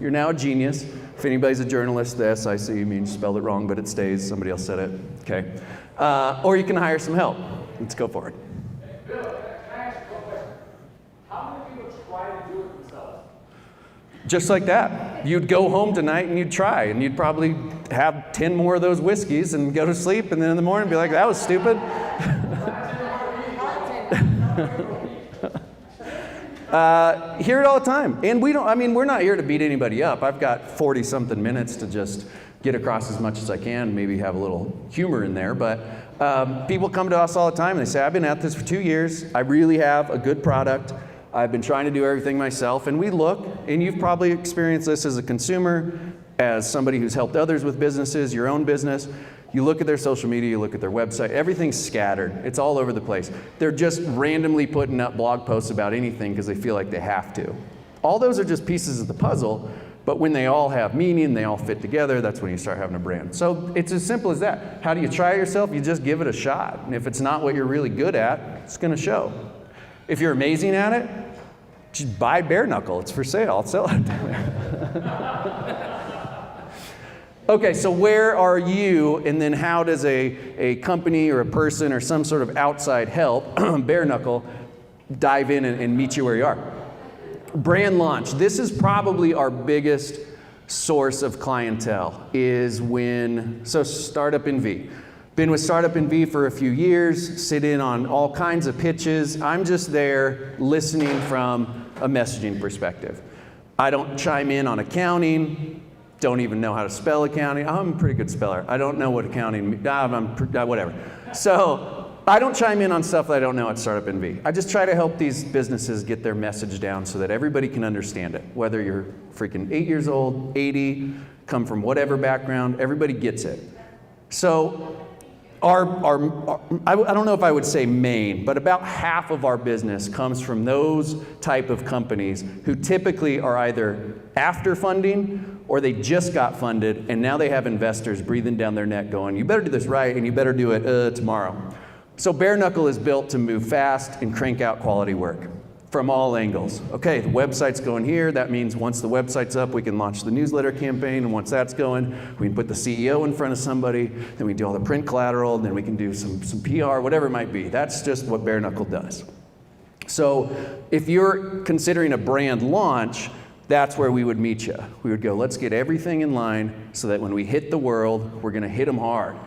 You're now a genius. If anybody's a journalist, the SIC means you spelled it wrong, but it stays. Somebody else said it. Okay. Or you can hire some help. Let's go for it. Just like that. You'd go home tonight and you'd try, and you'd probably have 10 more of those whiskeys and go to sleep, and then in the morning be like, that was stupid. Hear it all the time. And we're not here to beat anybody up. I've got 40-something minutes to just get across as much as I can, maybe have a little humor in there. But people come to us all the time and they say, I've been at this for 2 years. I really have a good product. I've been trying to do everything myself. And we look, and you've probably experienced this as a consumer, as somebody who's helped others with businesses, your own business. You look at their social media, you look at their website, everything's scattered. It's all over the place. They're just randomly putting up blog posts about anything because they feel like they have to. All those are just pieces of the puzzle, but when they all have meaning, they all fit together, that's when you start having a brand. So it's as simple as that. How do you try yourself? You just give it a shot. And if it's not what you're really good at, it's gonna show. If you're amazing at it, just buy Bare Knuckle. It's for sale. I'll sell it. Okay, so where are you, and then how does a company or a person or some sort of outside help, Bare Knuckle, dive in and meet you where you are? Brand launch. This is probably our biggest source of clientele, so Startup NV. Been with Startup NV for a few years, sit in on all kinds of pitches. I'm just there listening from a messaging perspective. I don't chime in on accounting. Don't even know how to spell accounting. I'm a pretty good speller. I don't know what accounting, whatever. So I don't chime in on stuff that I don't know at Startup NV. I just try to help these businesses get their message down so that everybody can understand it. Whether you're freaking 8 years old, 80, come from whatever background, everybody gets it. So I don't know if I would say main, but about half of our business comes from those type of companies who typically are either after funding or they just got funded and now they have investors breathing down their neck going, you better do this right and you better do it tomorrow. So Bare Knuckle is built to move fast and crank out quality work from all angles. Okay, the website's going here. That means once the website's up, we can launch the newsletter campaign. And once that's going, we can put the CEO in front of somebody. Then we do all the print collateral. And then we can do some PR, whatever it might be. That's just what Bare Knuckle does. So if you're considering a brand launch, that's where we would meet you. We would go, let's get everything in line so that when we hit the world, we're going to hit them hard.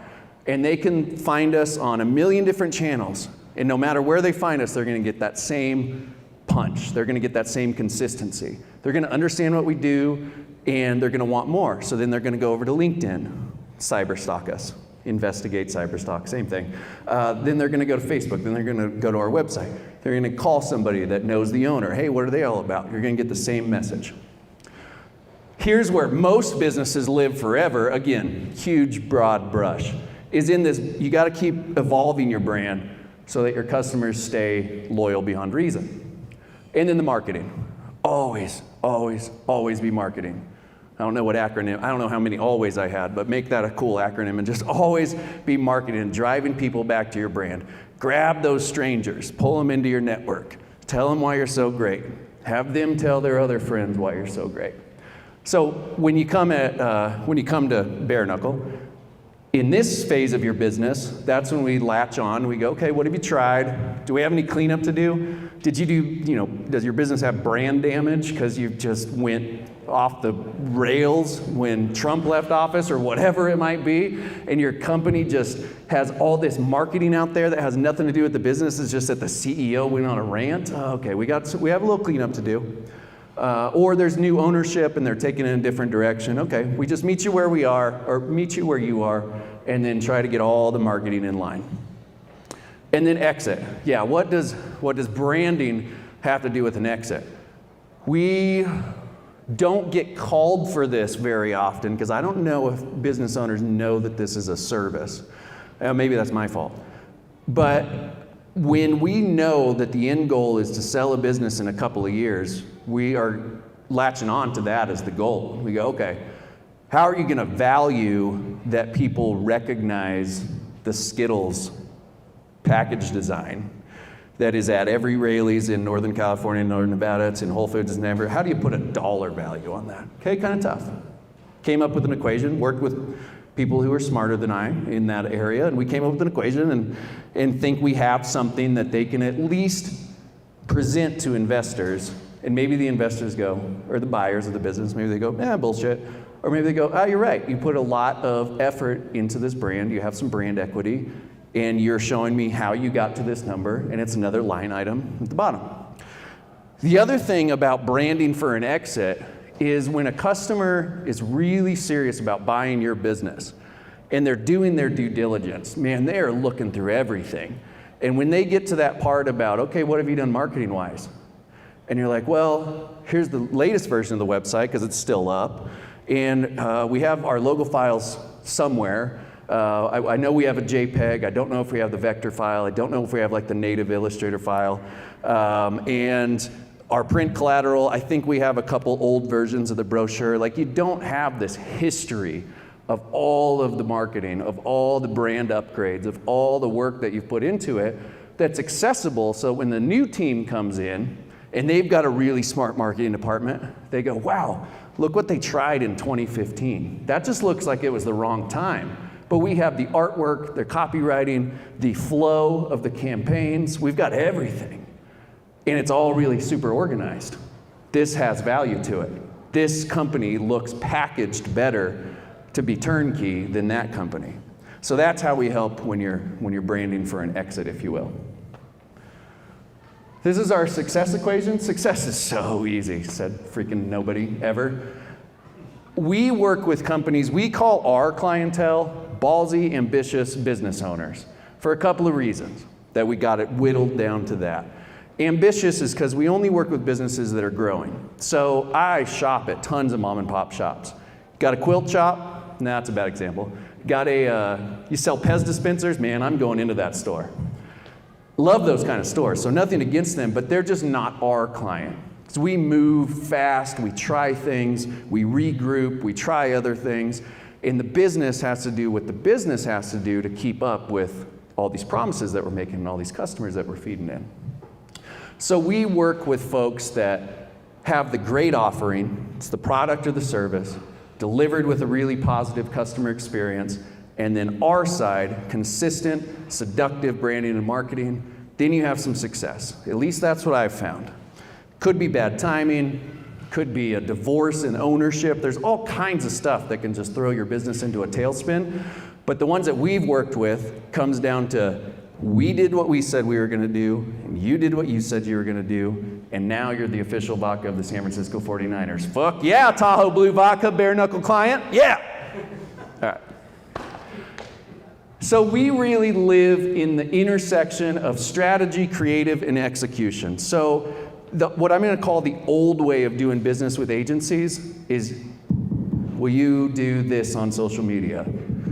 And they can find us on a million different channels. And no matter where they find us, they're going to get that same punch. They're going to get that same consistency. They're going to understand what we do, and they're going to want more. So then they're going to go over to LinkedIn, cyberstalk us, investigate cyberstalk, same thing. Then they're going to go to Facebook. Then they're going to go to our website. They're going to call somebody that knows the owner. Hey, what are they all about? You're going to get the same message. Here's where most businesses live forever. Again, huge, broad brush. Is in this, you got to keep evolving your brand so that your customers stay loyal beyond reason. And then the marketing. Always, always, always be marketing. I don't know what acronym, I don't know how many always I had, but make that a cool acronym and just always be marketing and driving people back to your brand. Grab those strangers, pull them into your network, tell them why you're so great. Have them tell their other friends why you're so great. So when you come to Bare Knuckle, in this phase of your business, that's when we latch on. We go, okay, what have you tried? Do we have any cleanup to do? Did you do, does your business have brand damage because you just went off the rails when Trump left office or whatever it might be, and your company just has all this marketing out there that has nothing to do with the business, it's just that the CEO went on a rant? Okay, we have a little cleanup to do. Or there's new ownership and they're taking it in a different direction. Okay, we just meet you where we are, or meet you where you are, and then try to get all the marketing in line. And then exit. Yeah, what does branding have to do with an exit? We don't get called for this very often because I don't know if business owners know that this is a service. Maybe that's my fault. But when we know that the end goal is to sell a business in a couple of years, we are latching on to that as the goal. We go, okay, how are you going to value that people recognize the Skittles package design that is at every Raley's in Northern California, Northern Nevada, it's in Whole Foods and Denver? How do you put a dollar value on that? Okay, kind of tough. Came up with an equation, worked with people who are smarter than I in that area, and we came up with an equation and think we have something that they can at least present to investors, and maybe the investors go, or the buyers of the business, maybe they go, bullshit. Or maybe they go, oh, you're right. You put a lot of effort into this brand. You have some brand equity, and you're showing me how you got to this number, and it's another line item at the bottom. The other thing about branding for an exit is when a customer is really serious about buying your business and they're doing their due diligence, man, they are looking through everything. And when they get to that part about, okay, what have you done marketing-wise? And you're like, well, here's the latest version of the website because it's still up. And we have our logo files somewhere. I know we have a JPEG. I don't know if we have the vector file. I don't know if we have like the native Illustrator file. And our print collateral, I think we have a couple old versions of the brochure. Like, you don't have this history of all of the marketing, of all the brand upgrades, of all the work that you've put into it that's accessible. So when the new team comes in and they've got a really smart marketing department, they go, wow, look what they tried in 2015. That just looks like it was the wrong time. But we have the artwork, the copywriting, the flow of the campaigns. We've got everything. And it's all really super organized. This has value to it. This company looks packaged better to be turnkey than that company. So that's how we help when you're branding for an exit, if you will. This is our success equation. Success is so easy, said freaking nobody ever. We work with companies, we call our clientele ballsy, ambitious business owners for a couple of reasons that we got it whittled down to that. Ambitious is because we only work with businesses that are growing. So I shop at tons of mom and pop shops. Got a quilt shop? Nah, that's a bad example. Got you sell Pez dispensers? Man, I'm going into that store. Love those kind of stores, so nothing against them, but they're just not our client. So we move fast, we try things, we regroup, we try other things, and the business has to do what the business has to do to keep up with all these promises that we're making and all these customers that we're feeding in. So we work with folks that have the great offering, it's the product or the service, delivered with a really positive customer experience, and then our side, consistent, seductive branding and marketing, then you have some success. At least that's what I've found. Could be bad timing, could be a divorce in ownership. There's all kinds of stuff that can just throw your business into a tailspin. But the ones that we've worked with comes down to, we did what we said we were going to do, and you did what you said you were going to do, and now you're the official vodka of the San Francisco 49ers. Fuck yeah, Tahoe Blue Vodka, bare knuckle client, yeah! All right. So we really live in the intersection of strategy, creative, and execution. So what I'm going to call the old way of doing business with agencies is, will you do this on social media?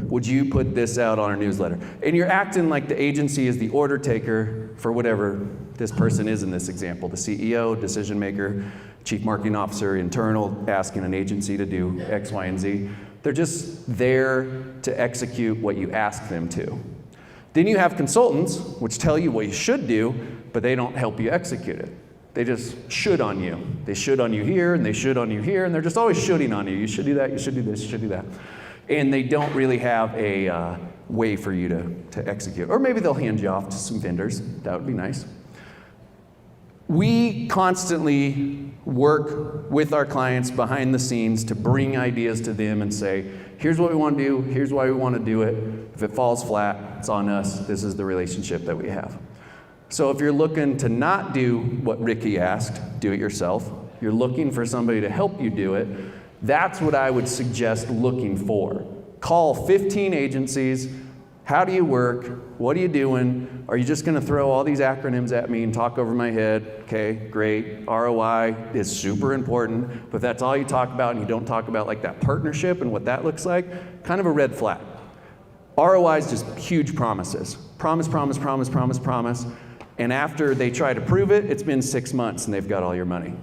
Would you put this out on our newsletter? And you're acting like the agency is the order taker for whatever this person is in this example, the CEO, decision maker, chief marketing officer, internal, asking an agency to do X, Y, and Z. They're just there to execute what you ask them to. Then you have consultants, which tell you what you should do, but they don't help you execute it. They just should on you. They should on you here, and they should on you here, and they're just always shoulding on you. You should do that, you should do this, you should do that. And they don't really have a way for you to execute. Or maybe they'll hand you off to some vendors. That would be nice. We constantly work with our clients behind the scenes to bring ideas to them and say, here's what we want to do, here's why we want to do it. If it falls flat, it's on us. This is the relationship that we have. So if you're looking to not do what Ricky asked, do it yourself. You're looking for somebody to help you do it. That's what I would suggest looking for. Call 15 agencies. How do you work? What are you doing? Are you just going to throw all these acronyms at me and talk over my head? Okay, great. ROI is super important, but if that's all you talk about and you don't talk about like that partnership and what that looks like, kind of a red flag. ROI is just huge promises. Promise, promise, promise, promise, promise. And after they try to prove it, it's been 6 months and they've got all your money.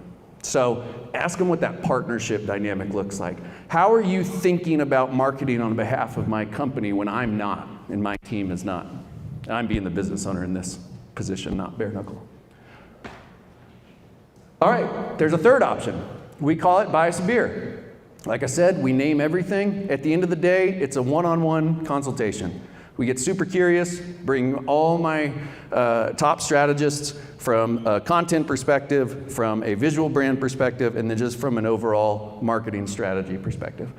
So ask them what that partnership dynamic looks like. How are you thinking about marketing on behalf of my company when I'm not and my team is not? I'm being the business owner in this position, not bare knuckle. All right, there's a third option. We call it buy us a beer. Like I said, we name everything. At the end of the day, it's a one-on-one consultation. We get super curious, bring all my top strategists from a content perspective, from a visual brand perspective, and then just from an overall marketing strategy perspective.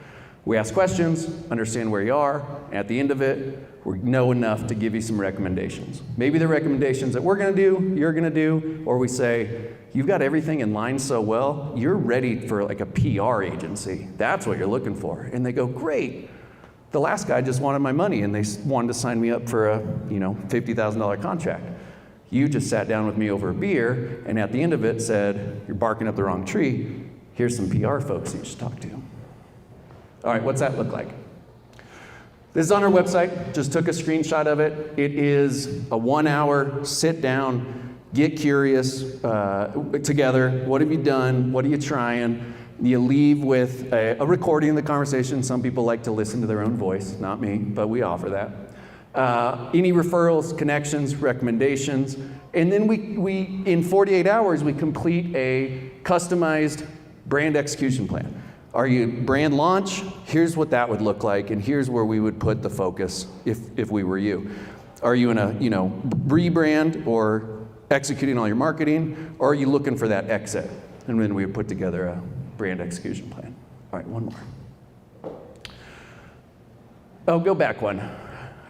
We ask questions, understand where you are, and at the end of it, we know enough to give you some recommendations. Maybe the recommendations that we're gonna do, you're gonna do, or we say, you've got everything in line so well, you're ready for like a PR agency. That's what you're looking for. And they go, great. The last guy just wanted my money and they wanted to sign me up for a $50,000 contract. You just sat down with me over a beer and at the end of it said, you're barking up the wrong tree. Here's some PR folks you should talk to. All right, what's that look like? This is on our website, just took a screenshot of it. It is a 1 hour sit down, get curious together. What have you done? What are you trying? You leave with a recording of the conversation. Some people like to listen to their own voice, not me, but we offer that. Any referrals, connections, recommendations. And then we in 48 hours, we complete a customized brand execution plan. Are you brand launch? Here's what that would look like, and here's where we would put the focus if we were you. Are you in a rebrand or executing all your marketing, or are you looking for that exit? And then we would put together a brand execution plan. All right, one more. Oh, go back one.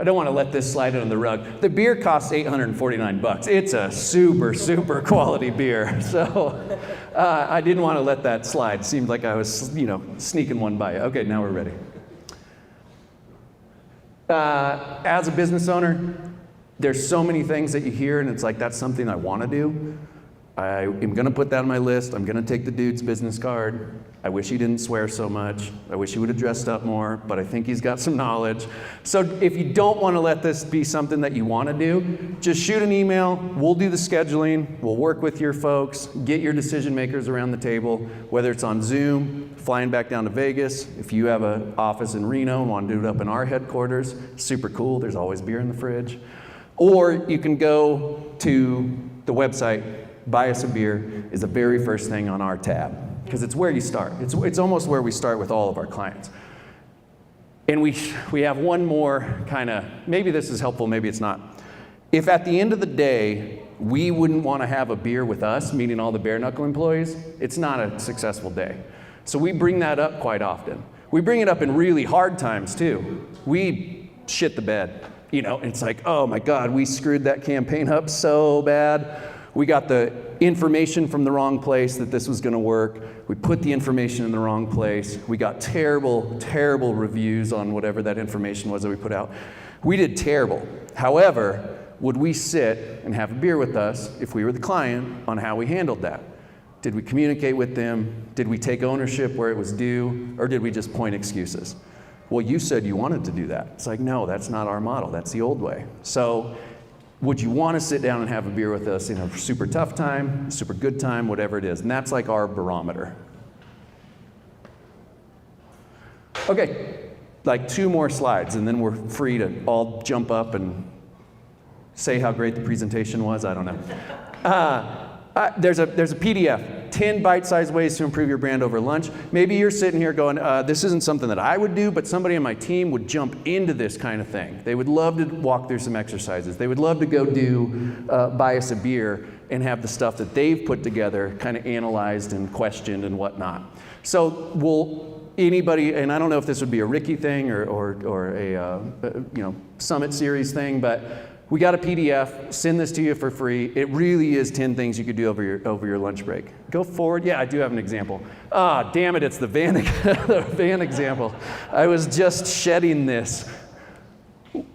I don't want to let this slide under the rug. The beer costs $849. It's a super, super quality beer. So I didn't want to let that slide. Seemed like I was, sneaking one by you. Okay, now we're ready. As a business owner, there's so many things that you hear and it's like, that's something I want to do. I am going to put that on my list. I'm going to take the dude's business card. I wish he didn't swear so much. I wish he would have dressed up more, but I think he's got some knowledge. So if you don't want to let this be something that you want to do, just shoot an email. We'll do the scheduling. We'll work with your folks, get your decision makers around the table, whether it's on Zoom, flying back down to Vegas. If you have an office in Reno and want to do it up in our headquarters, super cool. There's always beer in the fridge. Or you can go to the website. Buy Us a Beer is the very first thing on our tab, because it's where you start. It's almost where we start with all of our clients. And we have one more kind of, maybe this is helpful, maybe it's not. If at the end of the day, we wouldn't want to have a beer with us, meaning all the bare knuckle employees, it's not a successful day. So we bring that up quite often. We bring it up in really hard times too. We shit the bed. It's like, oh my God, we screwed that campaign up so bad. We got the information from the wrong place that this was going to work. We put the information in the wrong place. We got terrible, terrible reviews on whatever that information was that we put out. We did terrible. However, would we sit and have a beer with us if we were the client on how we handled that? Did we communicate with them? Did we take ownership where it was due? Or did we just point excuses? Well, you said you wanted to do that. It's like, no, that's not our model. That's the old way. So would you want to sit down and have a beer with us in a super tough time, super good time, whatever it is? And that's like our barometer. Okay, like 2 more slides, and then we're free to all jump up and say how great the presentation was. I don't know. There's a PDF, 10 bite-sized ways to improve your brand over lunch. Maybe you're sitting here going, this isn't something that I would do, but somebody on my team would jump into this kind of thing. They would love to walk through some exercises. They would love to go do Buy Us a Beer and have the stuff that they've put together kind of analyzed and questioned and whatnot. So anybody, and I don't know if this would be a Ricky thing or a Summit Series thing, but we got a PDF, send this to you for free. It really is 10 things you could do over your lunch break. Go forward. Yeah, I do have an example. Damn it, it's the van, the van example. I was just shedding this.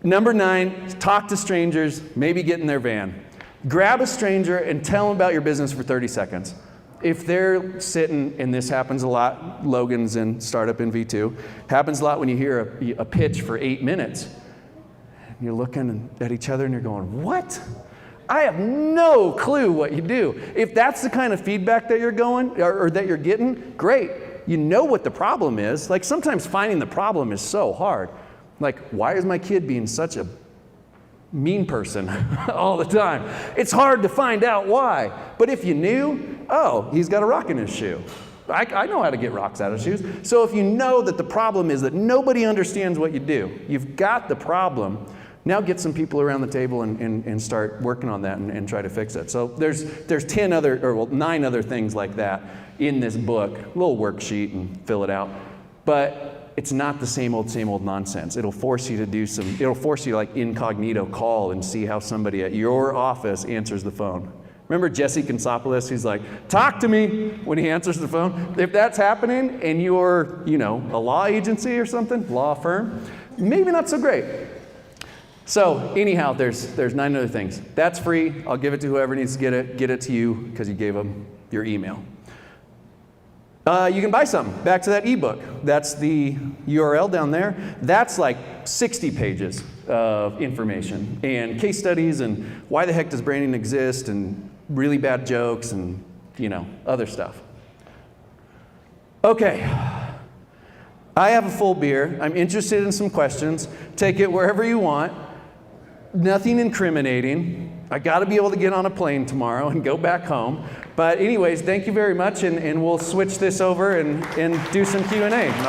Number 9, talk to strangers, maybe get in their van. Grab a stranger and tell them about your business for 30 seconds. If they're sitting, and this happens a lot, Logan's in Startup in V2, happens a lot when you hear a pitch for 8 minutes. You're looking at each other and you're going, what? I have no clue what you do. If that's the kind of feedback that you're going, or that you're getting, great. You know what the problem is. Like sometimes finding the problem is so hard. Like, why is my kid being such a mean person all the time? It's hard to find out why. But if you knew, oh, he's got a rock in his shoe. I know how to get rocks out of shoes. So if you know that the problem is that nobody understands what you do, you've got the problem. Now get some people around the table and start working on that and try to fix it. So there's 9 other things like that in this book, a little worksheet and fill it out. But it's not the same old nonsense. It'll force you to like incognito call and see how somebody at your office answers the phone. Remember Jesse Consopoulos? He's like, talk to me when he answers the phone. If that's happening and you're, a law agency or something, law firm, maybe not so great. So anyhow, there's 9 other things. That's free. I'll give it to whoever needs to get it to you because you gave them your email. You can buy something. Back to that ebook. That's the URL down there. That's like 60 pages of information and case studies and why the heck does branding exist and really bad jokes and, other stuff. Okay. I have a full beer. I'm interested in some questions. Take it wherever you want. Nothing incriminating. I got to be able to get on a plane tomorrow and go back home. But anyways, thank you very much, and we'll switch this over and do some Q&A. And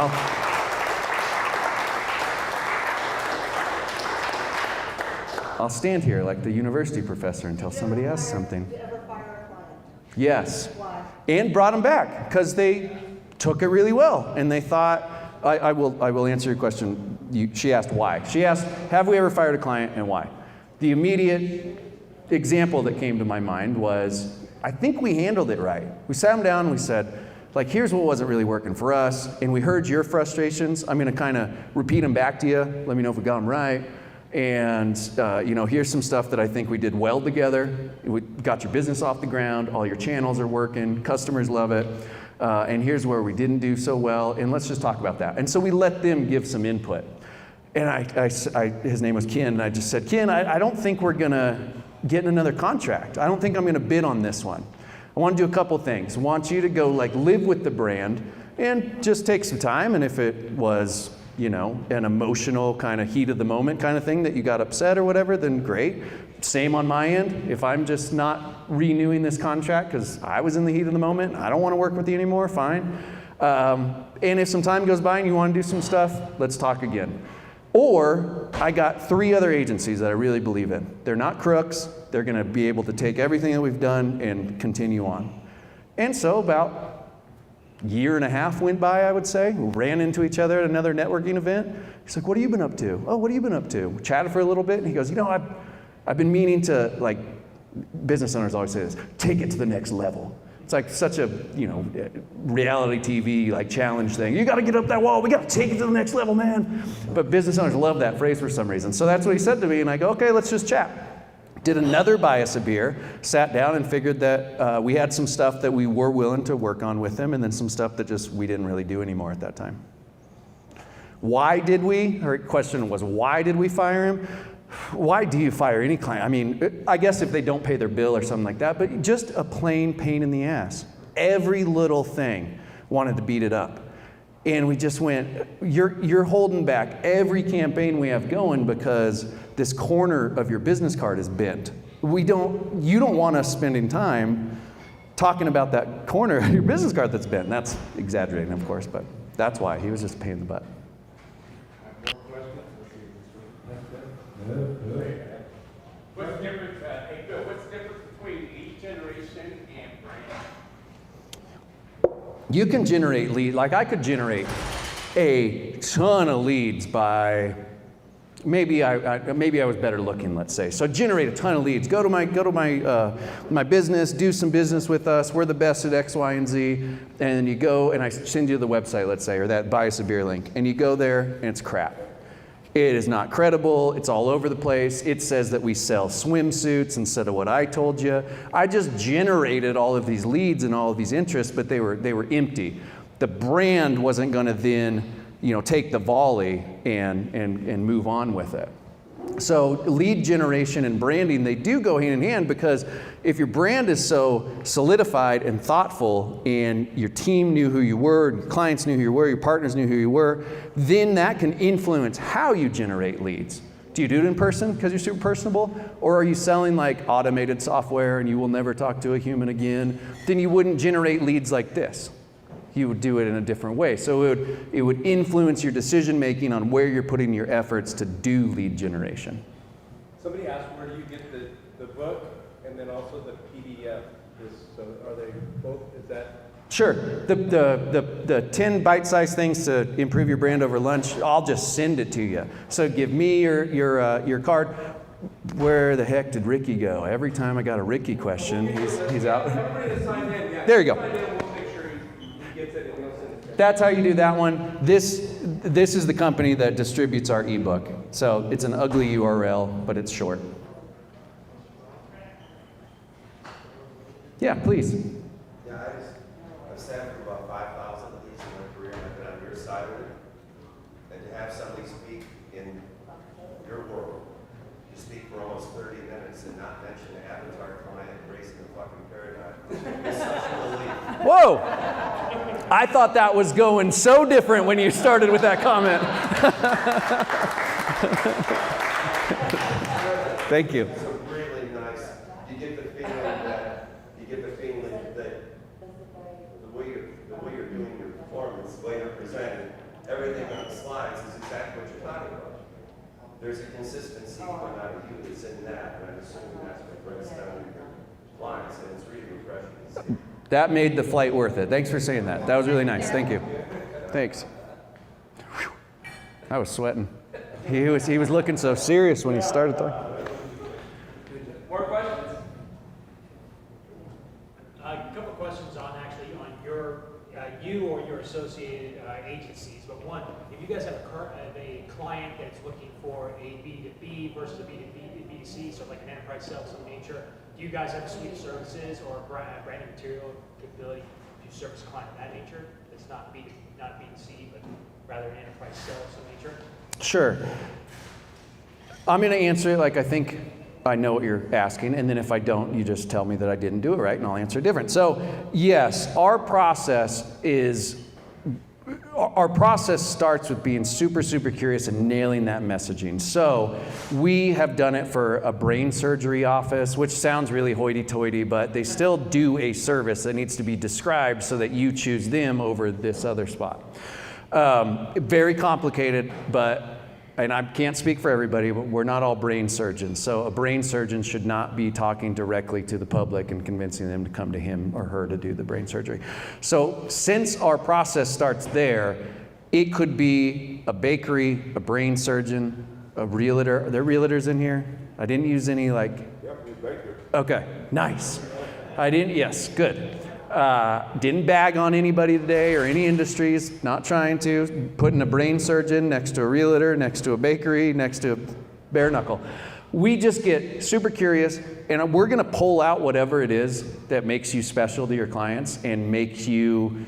I'll stand here like the university professor until somebody asks something. Did you ever fire a client? Yes. Why? And brought them back because they took it really well, and they thought, I will answer your question. She asked why. She asked, have we ever fired a client and why? The immediate example that came to my mind was, I think we handled it right. We sat them down and we said, here's what wasn't really working for us, and we heard your frustrations. I'm going to kind of repeat them back to you. Let me know if we got them right. And here's some stuff that I think we did well together. We got your business off the ground. All your channels are working. Customers love it. And here's where we didn't do so well, and let's just talk about that. And so we let them give some input. And his name was Ken, and I just said, Ken, I don't think we're gonna get another contract. I don't think I'm gonna bid on this one. I wanna do a couple things. I want you to go live with the brand and just take some time, and if it was, an emotional kind of heat of the moment kind of thing that you got upset or whatever, then great. Same on my end. If I'm just not renewing this contract because I was in the heat of the moment, I don't want to work with you anymore, fine. And if some time goes by and you want to do some stuff, let's talk again. Or I got 3 other agencies that I really believe in. They're not crooks. They're going to be able to take everything that we've done and continue on. And so about a year and a half went by, I would say. We ran into each other at another networking event. He's like, what have you been up to? Oh, what have you been up to? We chatted for a little bit, and he goes, I've been meaning to, business owners always say this, take it to the next level. It's like such a, reality TV challenge thing. You got to get up that wall. We got to take it to the next level, man. But business owners love that phrase for some reason. So that's what he said to me, and I go, okay, let's just chat. Did another Buy Us a Beer, sat down and figured that we had some stuff that we were willing to work on with him, and then some stuff that just we didn't really do anymore at that time. Why did we? Her question was, why did we fire him? Why do you fire any client? I mean, I guess if they don't pay their bill or something like that, but just a plain pain in the ass. Every little thing wanted to beat it up. And we just went, you're holding back every campaign we have going because this corner of your business card is bent. You don't want us spending time talking about that corner of your business card that's bent. And that's exaggerating, of course, but that's why. He was just a pain in the butt. What's the difference, hey Bill, what's the difference between lead generation and brand? You can generate lead, I could generate a ton of leads by, maybe I was better looking, let's say. So generate a ton of leads. Go to my business, do some business with us. We're the best at X, Y, and Z. And then you go and I send you the website, let's say, or that Buy Us a Beer link. And you go there and it's crap. It is not credible. It's all over the place. It says that we sell swimsuits instead of what I told you. I just generated all of these leads and all of these interests, but they were empty. The brand wasn't going to then, take the volley and move on with it. So lead generation and branding, they do go hand in hand, because if your brand is so solidified and thoughtful and your team knew who you were, and clients knew who you were, your partners knew who you were, then that can influence how you generate leads. Do you do it in person because you're super personable? Or are you selling automated software and you will never talk to a human again? Then you wouldn't generate leads like this. You would do it in a different way. So it would influence your decision making on where you're putting your efforts to do lead generation. Somebody asked, where do you get the book and then also the PDF? So are they both, is that Sure. The 10 bite-sized things to improve your brand over lunch, I'll just send it to you. So give me your card. Where the heck did Ricky go? Every time I got a Ricky question, he's out. Everybody that signed in, yeah. There you go. Sign in, we'll make sure he gets it and we'll send it. That's how you do that one. This is the company that distributes our ebook. So it's an ugly URL, but it's short. Yeah, please. Yeah, I've sat for about 5,000 of these in my career, and I've been on your side of it. And to have somebody speak in your world, to speak for almost 30 minutes and not mention the Avatar client embracing the fucking paradigm is such a relief. Whoa! I thought that was going so different when you started with that comment. Thank you. It's really nice. You get the feeling that the way you're doing your performance, the way you're presenting, everything on the slides is exactly what you're talking about. There's a consistency coming out of you that's in that, and I'm assuming that's what breaks down your clients, and it's really refreshing to see. That made the flight worth it. Thanks for saying that. That was really nice. Thank you. Thanks. Whew. I was sweating. He was looking so serious when he started talking. More questions? A couple of questions on your you or your associated agencies. But one, if you guys have a client that's looking for a B2B versus a B2C, so like an enterprise sales of nature, do you guys have a suite of services or branding material capability to service a client of that nature? That's not B2C, but rather an enterprise sales of nature? Sure. I'm going to answer it like I think I know what you're asking, and then if I don't, you just tell me that I didn't do it right, and I'll answer different. So, yes, our process starts with being super, super curious and nailing that messaging. So we have done it for a brain surgery office, which sounds really hoity-toity, but they still do a service that needs to be described so that you choose them over this other spot. Very complicated, and I can't speak for everybody, but we're not all brain surgeons. So a brain surgeon should not be talking directly to the public and convincing them to come to him or her to do the brain surgery. So since our process starts there, it could be a bakery, a brain surgeon, a realtor. Are there realtors in here? I didn't use any Okay, nice. Yes, good. Didn't bag on anybody today or any industries, not trying to. Putting a brain surgeon next to a realtor, next to a bakery, next to a bare knuckle. We just get super curious, and we're going to pull out whatever it is that makes you special to your clients and makes you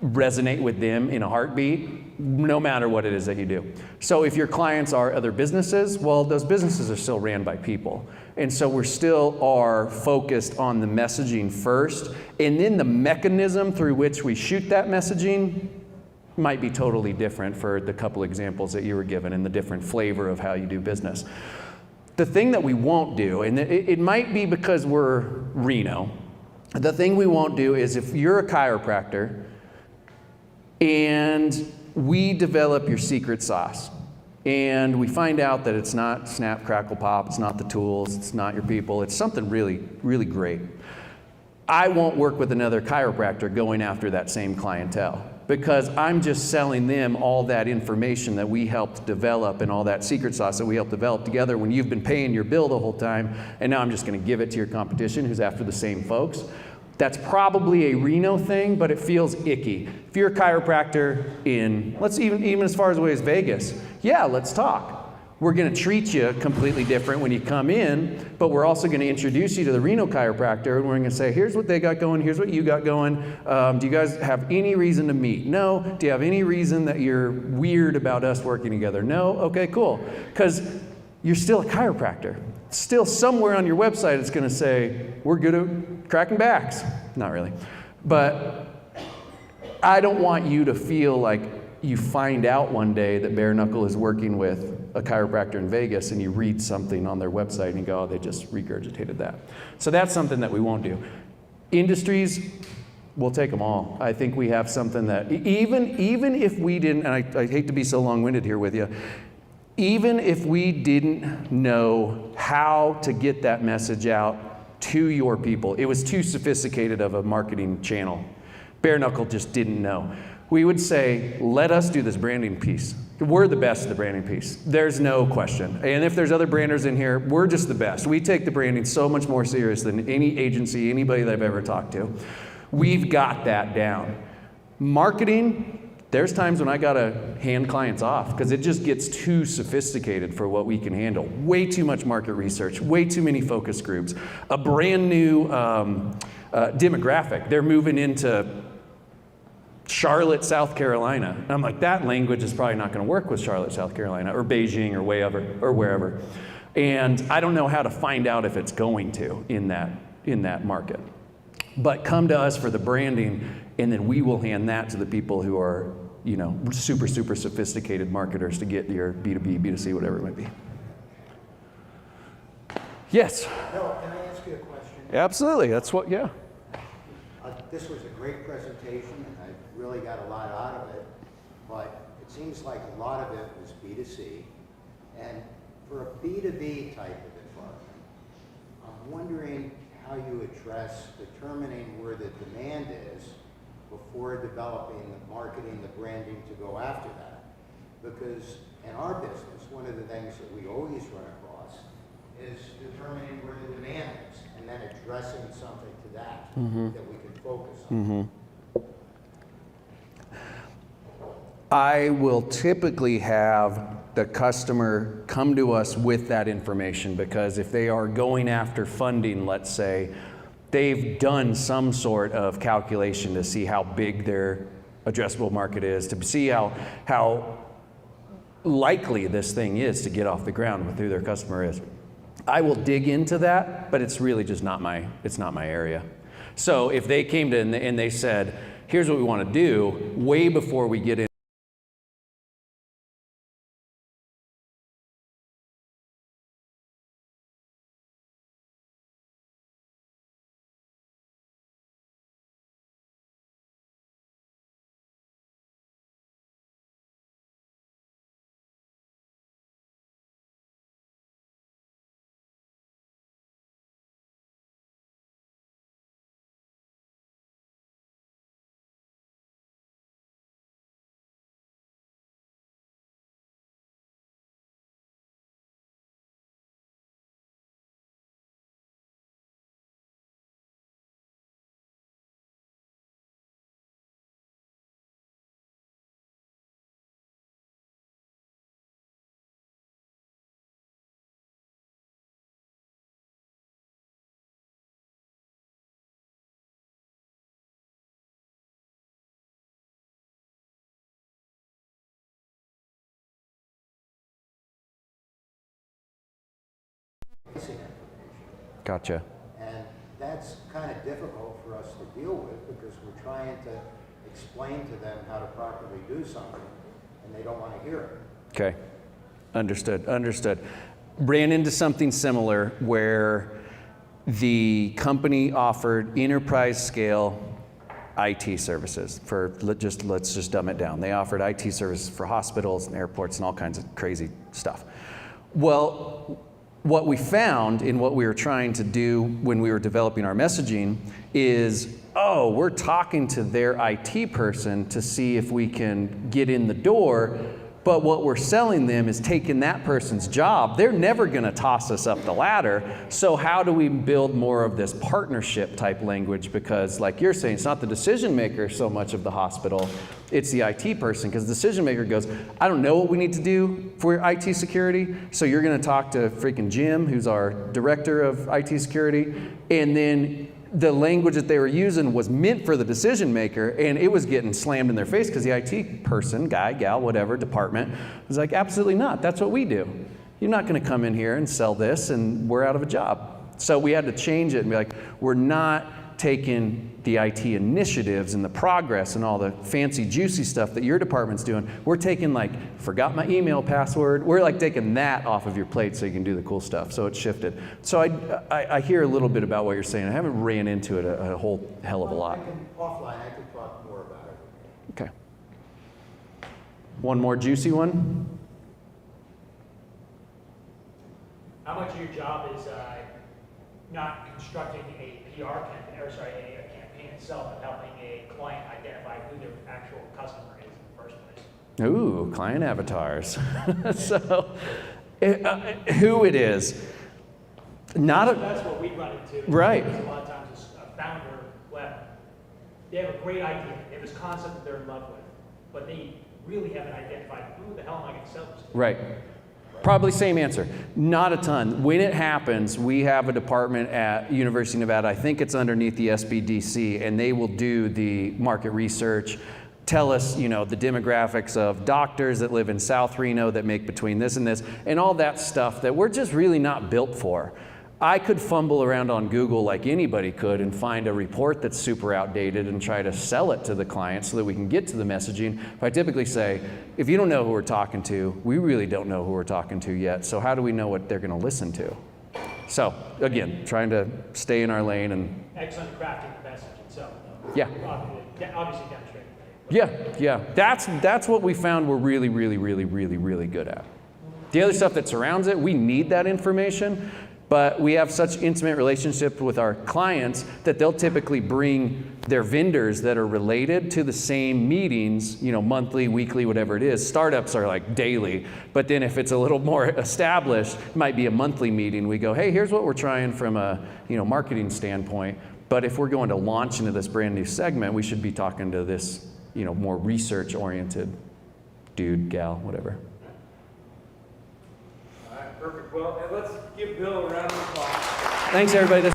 resonate with them in a heartbeat, no matter what it is that you do. So if your clients are other businesses, well, those businesses are still ran by people. And so we're still are focused on the messaging first, and then the mechanism through which we shoot that messaging might be totally different for the couple examples that you were given and the different flavor of how you do business. The thing that we won't do, and it might be because we're Reno, the thing we won't do is if you're a chiropractor and we develop your secret sauce, and we find out that it's not Snap, Crackle, Pop, it's not the tools, it's not your people, it's something really, really great. I won't work with another chiropractor going after that same clientele because I'm just selling them all that information that we helped develop and all that secret sauce that we helped develop together when you've been paying your bill the whole time, and now I'm just going to give it to your competition who's after the same folks. That's probably a Reno thing, but it feels icky. If you're a chiropractor in, let's even as far away as Vegas, yeah, let's talk. We're going to treat you completely different when you come in, but we're also going to introduce you to the Reno chiropractor, and we're going to say, here's what they got going, here's what you got going. Do you guys have any reason to meet? No. Do you have any reason that you're weird about us working together? No? Okay, cool. Because you're still a chiropractor. Still somewhere on your website it's going to say, we're good at cracking backs. Not really. But I don't want you to feel like you find out one day that Bare Knuckle is working with a chiropractor in Vegas and you read something on their website and you go, oh, they just regurgitated that. So that's something that we won't do. Industries, we'll take them all. I think we have something that, even if we didn't, and I hate to be so long-winded here with you, even if we didn't know how to get that message out to your people, it was too sophisticated of a marketing channel, Bare knuckle just didn't know. We would say, let us do this branding piece. We're the best at the branding piece. There's no question. And if there's other branders in here, we're just the best. We take the branding so much more serious than any agency, anybody that I've ever talked to. We've got that down. Marketing, there's times when I gotta hand clients off because it just gets too sophisticated for what we can handle. Way too much market research, way too many focus groups, a brand new demographic. They're moving into Charlotte, South Carolina. And I'm like, that language is probably not gonna work with Charlotte, South Carolina, or Beijing, or wherever. And I don't know how to find out if it's going to in that market. But come to us for the branding, and then we will hand that to the people who are, you know, super, super sophisticated marketers to get your B2B, B2C, whatever it might be. Yes? Bill, can I ask you a question? Absolutely, that's what, yeah. This was a great presentation, and I really got a lot out of it, but it seems like a lot of it was B2C. And for a B2B type of environment, I'm wondering how you address determining where the demand is before developing the marketing, the branding to go after that. Because in our business, one of the things that we always run across is determining where the demand is and then addressing something to that that we can focus on. I will typically have the customer come to us with that information because if they are going after funding, let's say, they've done some sort of calculation to see how big their addressable market is, to see how likely this thing is to get off the ground with who their customer is. I will dig into that, but it's really just not my area. So if they came to and they said, here's what we want to do, way before we get in Gotcha. And that's kind of difficult for us to deal with because we're trying to explain to them how to properly do something and they don't want to hear it. Okay, understood. Ran into something similar where the company offered enterprise scale IT services for, let's just dumb it down. They offered IT services for hospitals and airports and all kinds of crazy stuff. Well, what we found in what we were trying to do when we were developing our messaging is, oh, we're talking to their IT person to see if we can get in the door, but what we're selling them is taking that person's job. They're never gonna toss us up the ladder, so how do we build more of this partnership type language? Because like you're saying, it's not the decision maker so much of the hospital, it's the IT person, because the decision maker goes, I don't know what we need to do for IT security, so you're gonna talk to freaking Jim, who's our director of IT security, and then the language that they were using was meant for the decision maker, and it was getting slammed in their face because the IT person, guy, gal, whatever, department, was like, absolutely not, that's what we do. You're not gonna come in here and sell this and we're out of a job. So we had to change it and be like, we're not taking the IT initiatives and the progress and all the fancy juicy stuff that your department's doing. We're taking like, forgot my email password. We're like taking that off of your plate so you can do the cool stuff. So it shifted. So I hear a little bit about what you're saying. I haven't ran into it a whole hell of a lot. Offline, I can talk more about it. Okay. One more juicy one. How much of your job is not constructing a PR campaign, or sorry, a campaign in itself of helping a client identify who their actual customer is in the first place. Ooh, client avatars. So, who it is. That's what we run into. Right. Because a lot of times it's a founder, well, they have a great idea. They have this concept that they're in love with, but they really haven't identified who the hell am I going to sell this to? Right. Probably same answer. Not a ton. When it happens, we have a department at University of Nevada, I think it's underneath the SBDC, and they will do the market research, tell us, you know, the demographics of doctors that live in South Reno that make between this and this, and all that stuff that we're just really not built for. I could fumble around on Google like anybody could and find a report that's super outdated and try to sell it to the client so that we can get to the messaging. But I typically say, if you don't know who we're talking to, we really don't know who we're talking to yet, so how do we know what they're gonna listen to? So, again, trying to stay in our lane and... Excellent crafting the message itself. Yeah. Obviously demonstrating. Yeah. That's what we found we're really good at. The other stuff that surrounds it, we need that information, but we have such intimate relationship with our clients that they'll typically bring their vendors that are related to the same meetings, you know, monthly, weekly, whatever it is. Startups are like daily, but then if it's a little more established, it might be a monthly meeting. We go, hey, here's what we're trying from a, you know, marketing standpoint. But if we're going to launch into this brand new segment, we should be talking to this, you know, more research-oriented dude, gal, whatever. All right, perfect. Well, and let's give Bill a round of applause. Thanks, everybody.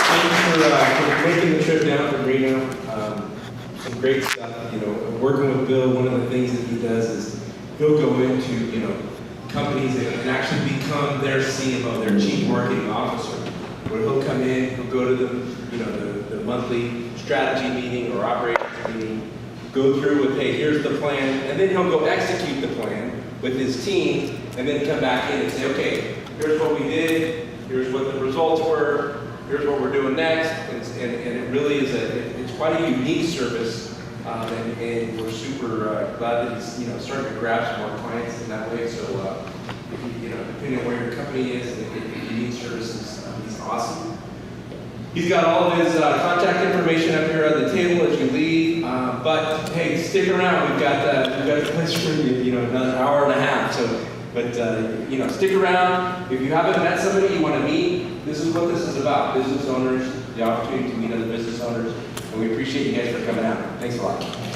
Thank you for making the trip down from Reno. Some great stuff. You know, working with Bill, one of the things that he does is he'll go into, you know, companies and actually become their CMO, their chief marketing officer. Where he'll come in, he'll go to the, you know, the monthly strategy meeting or operations meeting, go through with, hey, here's the plan, and then he'll go execute the plan with his team, and then come back in and say, okay, here's what we did, here's what the results were, here's what we're doing next, and it really is it's quite a unique service, and we're super glad that he's, you know, starting to grab some more clients in that way. So, if you know, depending on where your company is, and if you need services, he's awesome. He's got all of his contact information up here on the table as you leave. But hey, stick around. We've got the place for you. You know, another hour and a half. So, but you know, stick around. If you haven't met somebody you want to meet, this is what this is about. Business owners, the opportunity to meet other business owners, and we appreciate you guys for coming out. Thanks a lot.